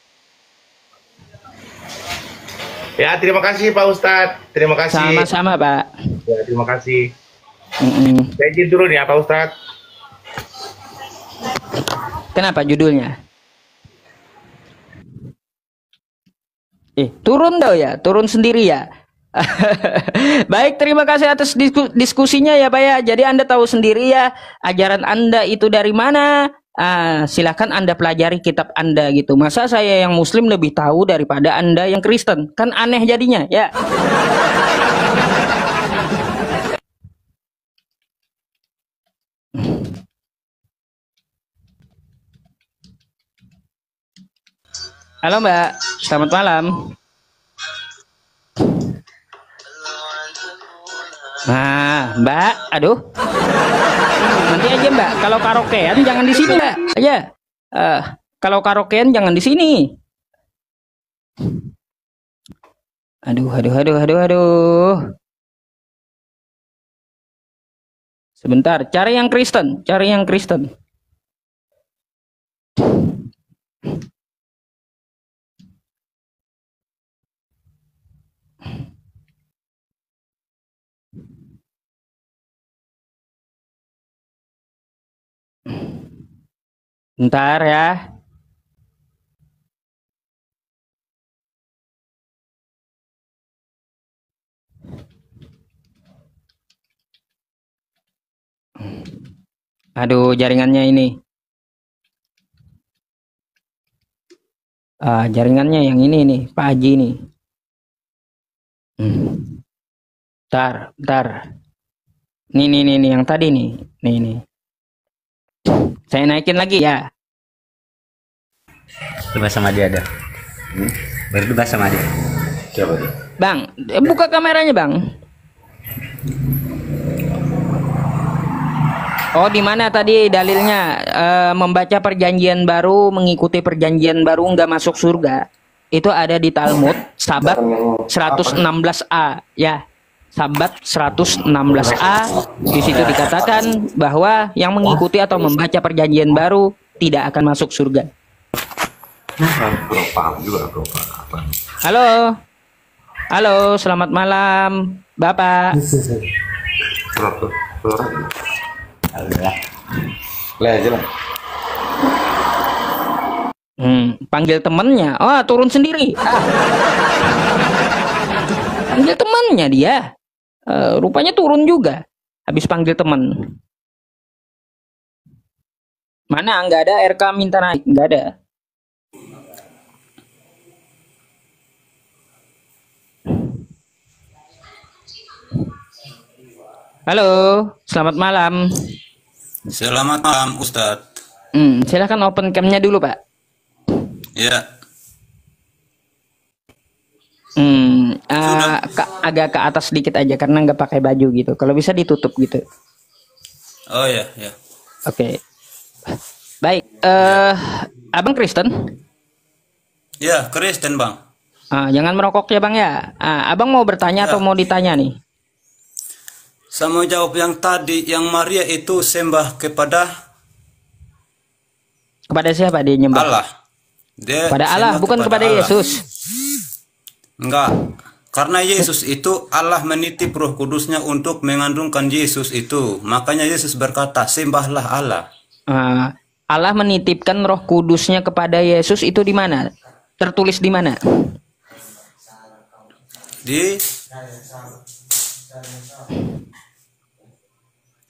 Ya, terima kasih Pak Ustadz. Terima kasih. Sama-sama Pak. Ya, terima kasih. Saya izin turun ya Pak Ustadz. Kenapa judulnya? Turun dong ya, turun sendiri ya. Baik, terima kasih atas diskusinya ya Pak ya. Jadi Anda tahu sendiri ya, ajaran Anda itu dari mana. Silahkan Anda pelajari kitab Anda gitu. Masa saya yang Muslim lebih tahu daripada Anda yang Kristen? Kan aneh jadinya ya. Halo Mbak, selamat malam. Mbak, aduh. Nanti aja Mbak, kalau karaokean jangan di sini Mbak. Aja. Kalau karaokean jangan di sini. Aduh. Sebentar, cari yang Kristen, Bentar ya. Aduh, jaringannya ini. Jaringannya yang ini nih, Pak Haji nih. Bentar. Nih, yang tadi nih. Nih. Saya naikin lagi ya. Berdua sama dia ada. Berdua sama dia. Siapa dia? Bang, buka kameranya Bang. Oh, di mana tadi dalilnya membaca perjanjian baru, mengikuti perjanjian baru nggak masuk surga? Itu ada di Talmud, Sabat 116a, ya. Sabat 116a, di situ dikatakan bahwa yang mengikuti atau membaca perjanjian baru tidak akan masuk surga. Halo. Halo, selamat malam, Bapak. Panggil temennya. Oh, turun sendiri. Panggil temannya dia. Rupanya turun juga. Habis panggil temen. Mana? Nggak ada RK minta naik. Nggak ada. Halo, selamat malam. Selamat malam, Ustadz. Silahkan open cam-nya dulu, Pak. Ya. Agak ke atas sedikit aja karena nggak pakai baju gitu. Kalau bisa ditutup gitu. Oh ya, ya. Oke. Baik. Abang Kristen? Ya, Kristen, Bang. Jangan merokok ya, Bang ya. Abang mau bertanya atau mau ditanya nih? Saya mau jawab yang tadi, yang Maria itu sembah kepada siapa dia nyembah? Allah. Dia kepada Allah, bukan kepada Allah. Yesus. Enggak. Karena Yesus itu Allah menitip Roh Kudusnya untuk mengandungkan Yesus itu. Makanya Yesus berkata, sembahlah Allah. Allah menitipkan Roh Kudusnya kepada Yesus itu di mana? Tertulis di mana?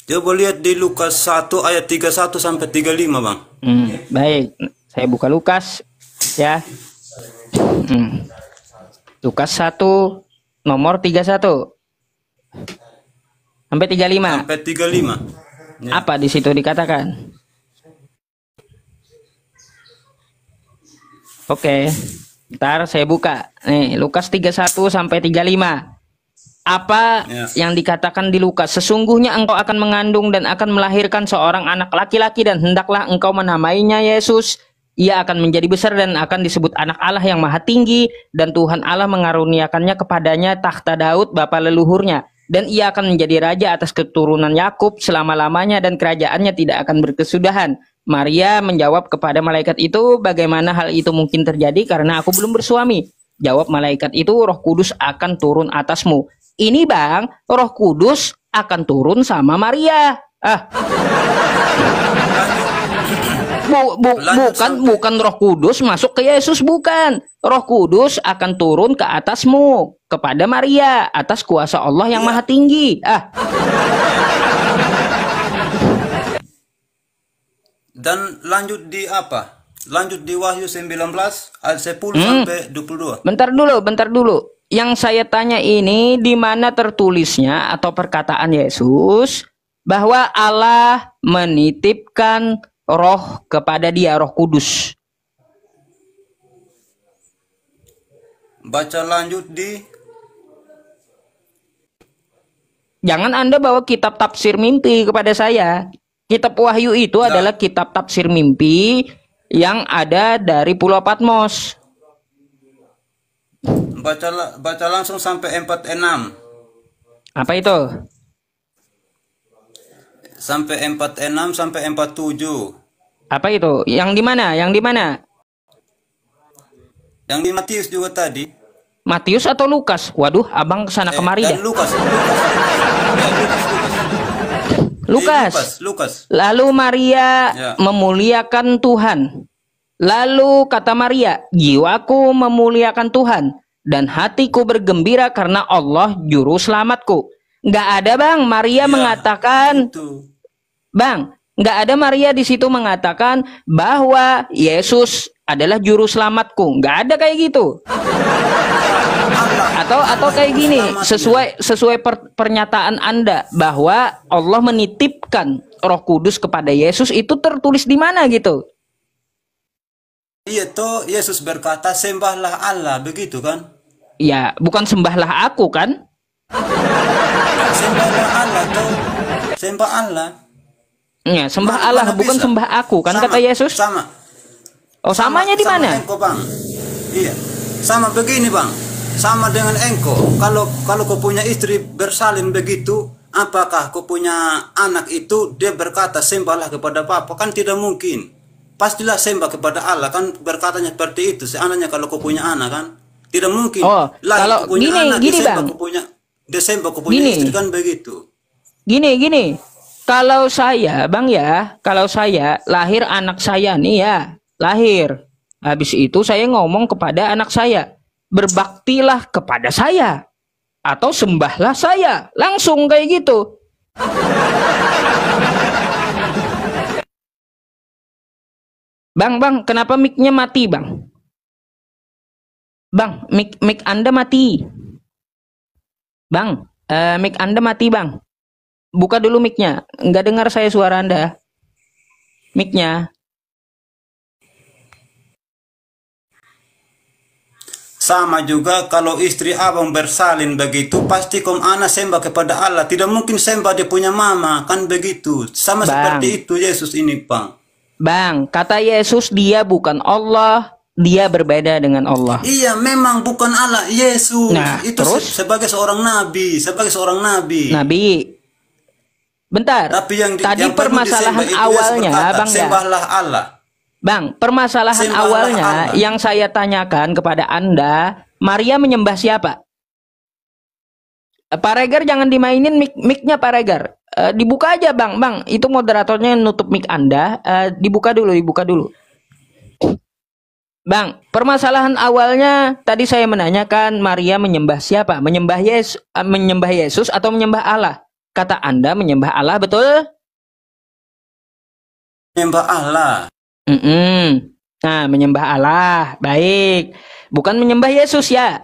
Coba lihat di Lukas 1 ayat 31 sampai 35, Bang. Baik, saya buka Lukas ya. Lukas 1 nomor 31 sampai 35. Sampai 35. Ya. Apa di situ dikatakan? Oke. Ntar saya buka. Nih, Lukas 31 sampai 35. Apa yang dikatakan di Lukas? Sesungguhnya engkau akan mengandung dan akan melahirkan seorang anak laki-laki dan hendaklah engkau menamainya Yesus. Ia akan menjadi besar dan akan disebut anak Allah yang maha tinggi, dan Tuhan Allah mengaruniakannya kepadanya tahta Daud bapa leluhurnya, dan ia akan menjadi raja atas keturunan Yakub selama-lamanya, dan kerajaannya tidak akan berkesudahan. Maria menjawab kepada malaikat itu, bagaimana hal itu mungkin terjadi karena aku belum bersuami? Jawab malaikat itu, Roh Kudus akan turun atasmu. Ini Bang, Roh Kudus akan turun sama Maria. Bukan Roh Kudus masuk ke Yesus, bukan. Roh Kudus akan turun ke atasmu, kepada Maria, atas kuasa Allah yang maha tinggi. Dan lanjut di apa? Lanjut di Wahyu 19 ayat 10 sampai 22. Bentar dulu. Yang saya tanya ini di mana tertulisnya atau perkataan Yesus bahwa Allah menitipkan roh kepada dia, Roh Kudus. Baca lanjut di. Jangan Anda bawa kitab tafsir mimpi kepada saya. Kitab Wahyu itu adalah kitab tafsir mimpi yang ada dari Pulau Patmos. Baca langsung sampai 46. Apa itu? Sampai 46 sampai 47. Apa itu? Yang di mana? Yang di mana? Yang di Matius juga tadi. Matius atau Lukas? Waduh, abang kesana kemari dah. Lukas. Lalu Maria memuliakan Tuhan. Lalu kata Maria, jiwaku memuliakan Tuhan dan hatiku bergembira karena Allah juru selamatku. Nggak ada Bang Maria mengatakan itu. Bang, nggak ada Maria di situ mengatakan bahwa Yesus adalah juru selamatku. Nggak ada kayak gitu. Atau kayak gini, sesuai pernyataan Anda bahwa Allah menitipkan Roh Kudus kepada Yesus, itu tertulis di mana gitu? Iya toh, Yesus berkata sembahlah Allah, begitu kan? Ya, bukan sembahlah aku kan? Sembahlah Allah toh. Sembah Allah. Ya, sembah Mana- Allah mana bukan bisa? sembah aku kan Sama, kata Yesus. Sama. Oh, samanya di Sama mana? engkau, Bang. Iya. Sama begini, Bang. Sama dengan engkau. Kalau kau punya istri bersalin begitu, apakah kau punya anak itu dia berkata sembahlah kepada Bapa? Kan tidak mungkin. Pastilah sembah kepada Allah, kan berkatanya seperti itu. Seandainya kalau kau punya anak kan tidak mungkin. Oh, kalau kau punya gini, anak, gini, dia sembah Bang. kau punya Gini. istri kan begitu. Gini. Kalau saya, Bang ya, kalau saya lahir anak saya nih ya, lahir. Habis itu saya ngomong kepada anak saya, berbaktilah kepada saya atau sembahlah saya. Langsung kayak gitu. Bang, kenapa mic-nya mati, Bang? Bang, mic Anda mati. Bang, mic Anda mati, Bang. Buka dulu mic-nya. Nggak dengar saya suara Anda. Mic-nya. Sama juga kalau istri abang bersalin begitu, pasti kom anak sembah kepada Allah. Tidak mungkin sembah dia punya mama, kan begitu. Sama Bang. seperti itu Yesus ini, Bang. Bang, kata Yesus dia bukan Allah, dia berbeda dengan Allah. Iya, memang bukan Allah, Yesus. Nah, itu terus? sebagai seorang nabi, Nabi. Bentar. Tapi yang tadi yang perlu permasalahan disembah itu Yesus awalnya, berkata, Bang ya. sembahlah Allah. Bang, permasalahan Sembahlah awalnya Allah. yang saya tanyakan kepada Anda, Maria menyembah siapa? Pak Regar jangan dimainin mic-nya Pak Regar. Dibuka aja Bang, itu moderatornya yang nutup mic Anda. Dibuka dulu. Bang, permasalahan awalnya tadi saya menanyakan Maria menyembah siapa? Menyembah Yesus atau menyembah Allah? Kata Anda menyembah Allah, betul? Menyembah Allah. Nah, menyembah Allah, baik. Bukan menyembah Yesus ya?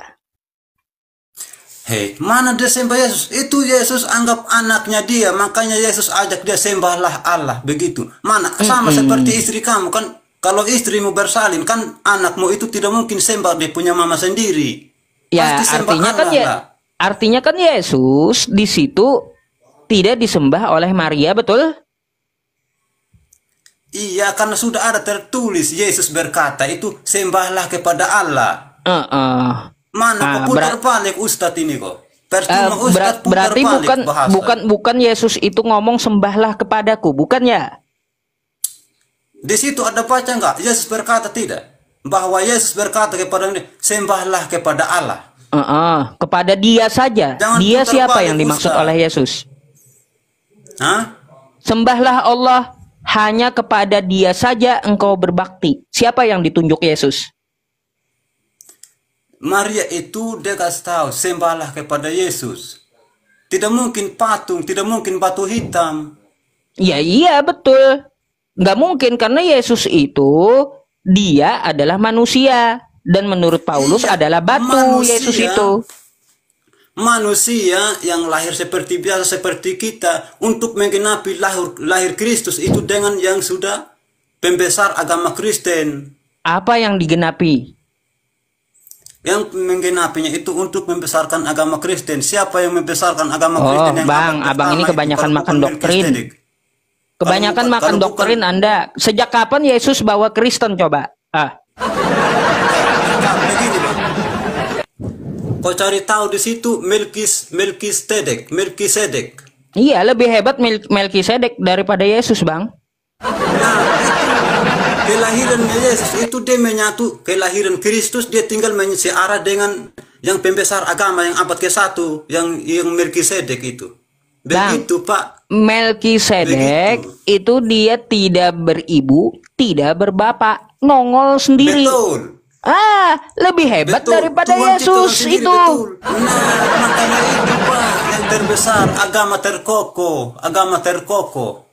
Hei, mana dia sembah Yesus? Itu Yesus anggap anaknya dia, makanya Yesus ajak dia sembahlah Allah, begitu. Mana? Sama seperti istri kamu kan, kalau istrimu bersalin kan anakmu itu tidak mungkin sembah dia punya mama sendiri. Ya, Pasti sembah artinya kan Allah ya, lah. artinya kan Yesus di situ tidak disembah oleh Maria, betul? Iya, karena sudah ada tertulis Yesus berkata itu sembahlah kepada Allah. Mana kok putar balik Ustadz ini kok? Percuma Ustadz putar berarti balik bahasa. bukan Yesus itu ngomong sembahlah kepadaku, bukan ya? Di situ ada baca nggak? Yesus berkata tidak, bahwa Yesus berkata kepada ini sembahlah kepada Allah. Kepada dia saja. Jangan Dia putar siapa balik, yang dimaksud Ustaz. oleh Yesus? Hah? Sembahlah Allah, hanya kepada dia saja engkau berbakti. Siapa yang ditunjuk Yesus? Maria itu dia kasih tahu sembahlah kepada Yesus. Tidak mungkin patung, tidak mungkin batu hitam. Ya iya betul. Nggak mungkin karena Yesus itu dia adalah manusia. Dan menurut Paulus Iya, adalah batu manusia. Yesus itu. Manusia yang lahir seperti biasa seperti kita untuk menggenapi lahir Kristus itu dengan yang sudah pembesar agama Kristen. Apa yang digenapi? Yang menggenapinya itu untuk membesarkan agama Kristen. Siapa yang membesarkan agama Kristen? Yang Bang, abad abang pertama ini itu kebanyakan kalau makan bukan doktrin. Melkisedek. Kebanyakan Kalau makan bukan- doktrin Anda. Sejak kapan Yesus bawa Kristen coba? Begini, Bang. Kau cari tahu di situ Melkisedek. Iya, lebih hebat Melkisedek daripada Yesus, Bang. Nah, kelahirannya Yesus itu dia menyatu kelahiran Kristus, dia tinggal searah dengan yang pembesar agama yang abad ke-1 yang Melkisedek itu. Begitu, Pak. Melkisedek itu dia tidak beribu, tidak berbapak, nongol sendiri. Betul. Lebih hebat Betul. daripada Tuhan ciptakan Yesus sendiri, itu. betul. Nah, makanya itu, Pak, yang terbesar, agama terkokoh.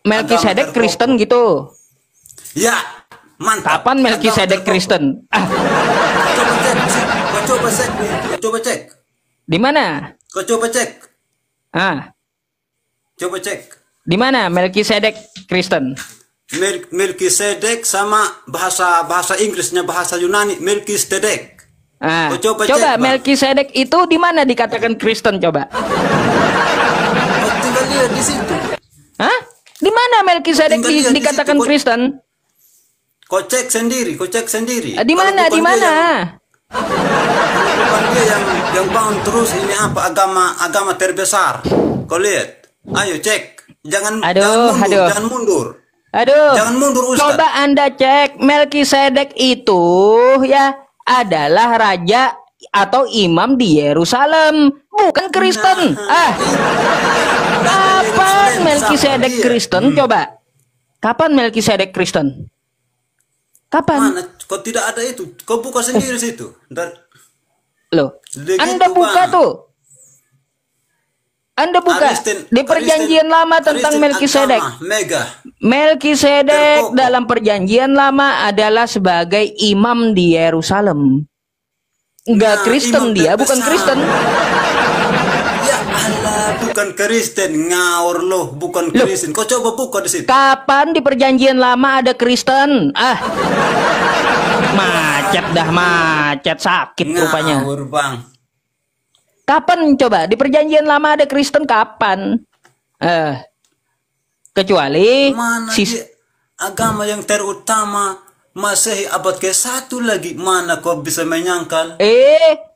Melkisedek Agama Kristen terkokoh. gitu. Ya, mantap. Kapan Melkisedek Agama Kristen? Kau coba cek. Di mana? Kau coba cek. Coba cek. Di mana Melkisedek Kristen? Melkisedek sama bahasa Inggrisnya bahasa Yunani Melkisedek. Kau coba cek, Bang. Melkisedek itu di mana dikatakan Kristen coba? Kau tinggal lihat di situ. Di mana Melkisedek Tinggal lihat di dikatakan situ, Kristen? Kau cek sendiri, kau cek sendiri. Di mana? Di mana? Bukan dia yang bangun terus ini apa agama terbesar. Kau lihat. Ayo cek. Jangan mundur. Aduh. Jangan mundur Ustaz. Coba Anda cek Melkisedek itu ya adalah raja atau imam di Yerusalem, bukan Kristen. Kapan Melkisedek Kristen? Coba. Kapan Melkisedek Kristen? Kapan? Mana? Kok tidak ada itu? Kau buka sendiri situ. Loh, Anda buka tuh. Anda buka di perjanjian lama tentang Melkisedek. Melkisedek dalam perjanjian lama adalah sebagai imam di Yerusalem. Enggak Kristen dia, bukan Kristen. Ya Allah, bukan Kristen, ngawur loh, bukan Kristen. Kau coba buka di situ. Kapan di perjanjian lama ada Kristen? Macet sakit rupanya. Ngawur bang. Kapan coba di perjanjian lama ada Kristen kapan? Kecuali agama yang terutama Masehi abad ke-1 lagi, mana kau bisa menyangkal?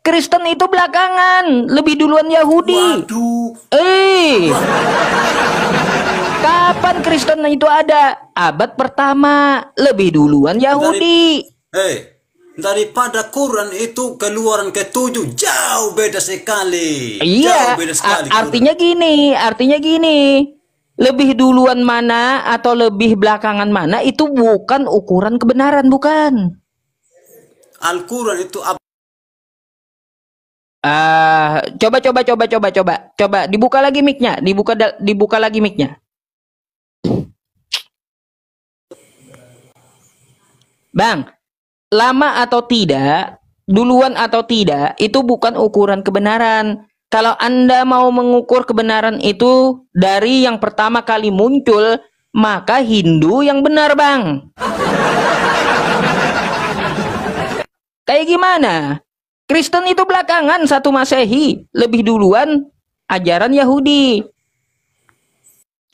Kristen itu belakangan, lebih duluan Yahudi. Waduh. Kapan Kristen itu ada? Abad pertama, lebih duluan Yahudi. Daripada Quran itu keluaran ke-7 jauh beda sekali. Iya, jauh beda sekali, artinya gini. Lebih duluan mana atau lebih belakangan mana itu bukan ukuran kebenaran, bukan. Al-Quran itu coba dibuka lagi mic-nya, dibuka lagi mic-nya. Bang, lama atau tidak, duluan atau tidak, itu bukan ukuran kebenaran. Kalau Anda mau mengukur kebenaran itu dari yang pertama kali muncul, maka Hindu yang benar, Bang. Kayak gimana? Kristen itu belakangan 1 Masehi, lebih duluan ajaran Yahudi.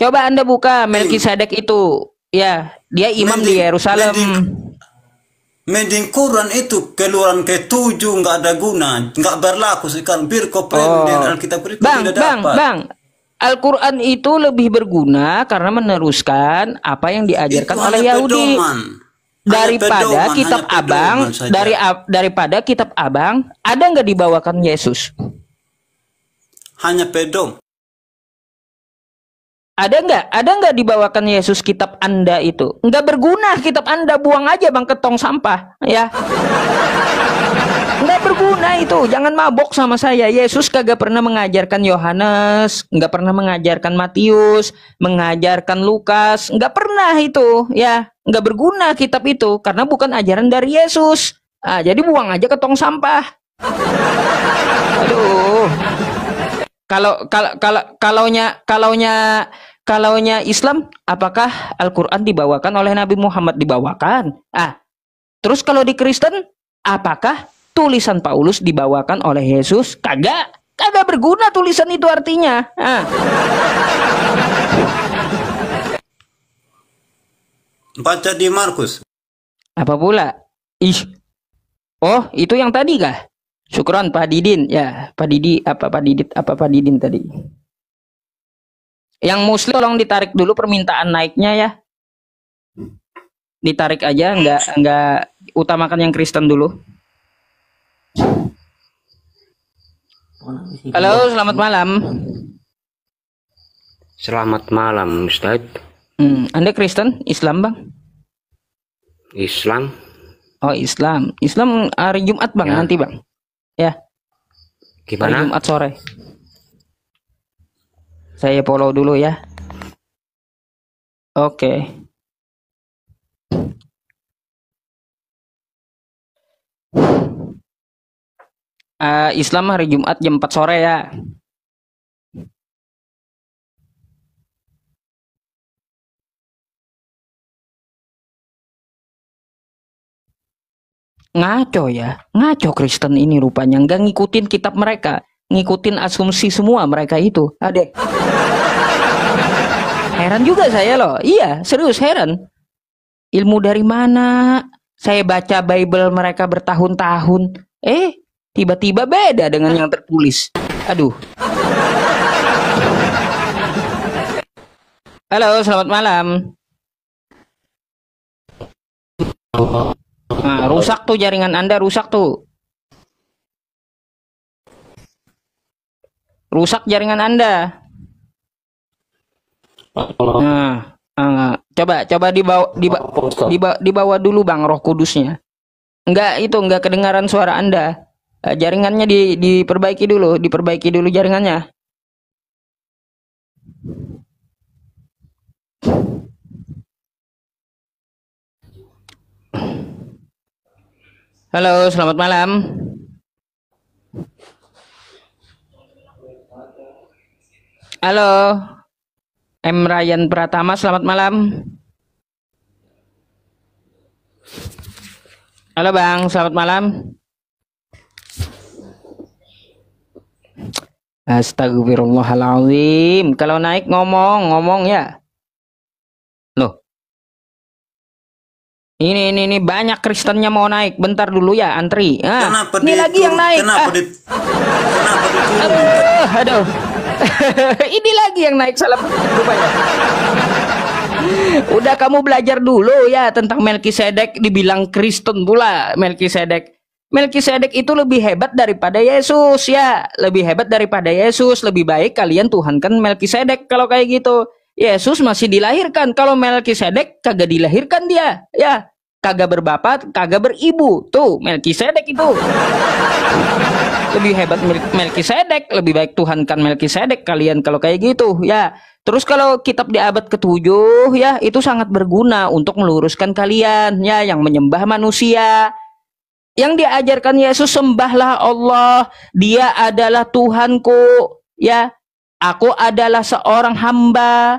Coba Anda buka Melkisedek itu. Ya, dia imam di Yerusalem. Mending Quran itu keluaran ke-7 nggak ada guna, nggak berlaku sekarang. Bir Alkitab itu tidak dapat. Bang, Al-Quran itu lebih berguna karena meneruskan apa yang diajarkan oleh Yahudi. Daripada kitab abang, daripada kitab abang, ada nggak dibawakan Yesus? Hanya pedom. Ada nggak dibawakan Yesus kitab Anda itu? Nggak berguna kitab Anda, buang aja Bang ke tong sampah, ya. Nggak berguna itu, jangan mabok sama saya. Yesus kagak pernah mengajarkan Yohanes, nggak pernah mengajarkan Matius, mengajarkan Lukas, nggak pernah itu, ya. Nggak berguna kitab itu, karena bukan ajaran dari Yesus. Jadi buang aja ke tong sampah. Aduh. Kalaunya Islam, apakah Al-Quran dibawakan oleh Nabi Muhammad? Dibawakan. Terus kalau di Kristen, apakah tulisan Paulus dibawakan oleh Yesus? Kagak berguna tulisan itu artinya. Baca di Markus. Apa pula? Oh, itu yang tadi kah? Syukron Pak Didin, ya Pak Didin tadi. Yang Muslim tolong ditarik dulu permintaan naiknya ya. Ditarik aja, nggak utamakan yang Kristen dulu. Halo, selamat malam. Selamat malam, Ustaz. Anda Kristen, Islam Bang? Islam. Oh Islam, hari Jumat Bang, nanti Bang. Ya. Gimana? Hari Jumat sore. Saya follow dulu ya. Oke. Islam hari Jumat jam 4 sore ya. Ngaco Kristen ini rupanya, nggak ngikutin kitab mereka, ngikutin asumsi semua mereka itu. Adek, Heran juga saya loh. Iya, serius heran. Ilmu dari mana? Saya baca Bible mereka bertahun-tahun. Tiba-tiba beda dengan yang tertulis. Aduh. Halo, selamat malam. Nah, rusak tuh jaringan Anda, rusak tuh. Rusak jaringan Anda. Coba dibawa dulu Bang Roh Kudusnya. Enggak kedengaran suara Anda. Jaringannya diperbaiki dulu jaringannya. Halo, selamat malam. Halo, M. Ryan Pratama, selamat malam. Halo Bang, selamat malam. Astagfirullahaladzim. Kalau naik ngomong ya. Loh. Ini banyak Kristennya mau naik. Bentar dulu ya, antri. Ini lagi yang naik. Aduh. Ini lagi yang naik salah rupanya. Udah kamu belajar dulu ya tentang Melkisedek, dibilang Kristen pula Melkisedek. Melkisedek itu lebih hebat daripada Yesus ya, lebih hebat daripada Yesus. Lebih baik kalian tuhankan Melkisedek kalau kayak gitu. Yesus masih dilahirkan, kalau Melkisedek kagak dilahirkan dia, ya. Kagak berbapak, kagak beribu. Tuh, Melkisedek itu. Lebih hebat Melkisedek, lebih baik tuhankan Melkisedek kalian kalau kayak gitu, ya. Terus kalau kitab di abad ke-7 ya, itu sangat berguna untuk meluruskan kalian ya yang menyembah manusia. Yang diajarkan Yesus, sembahlah Allah, Dia adalah Tuhanku, ya. Aku adalah seorang hamba,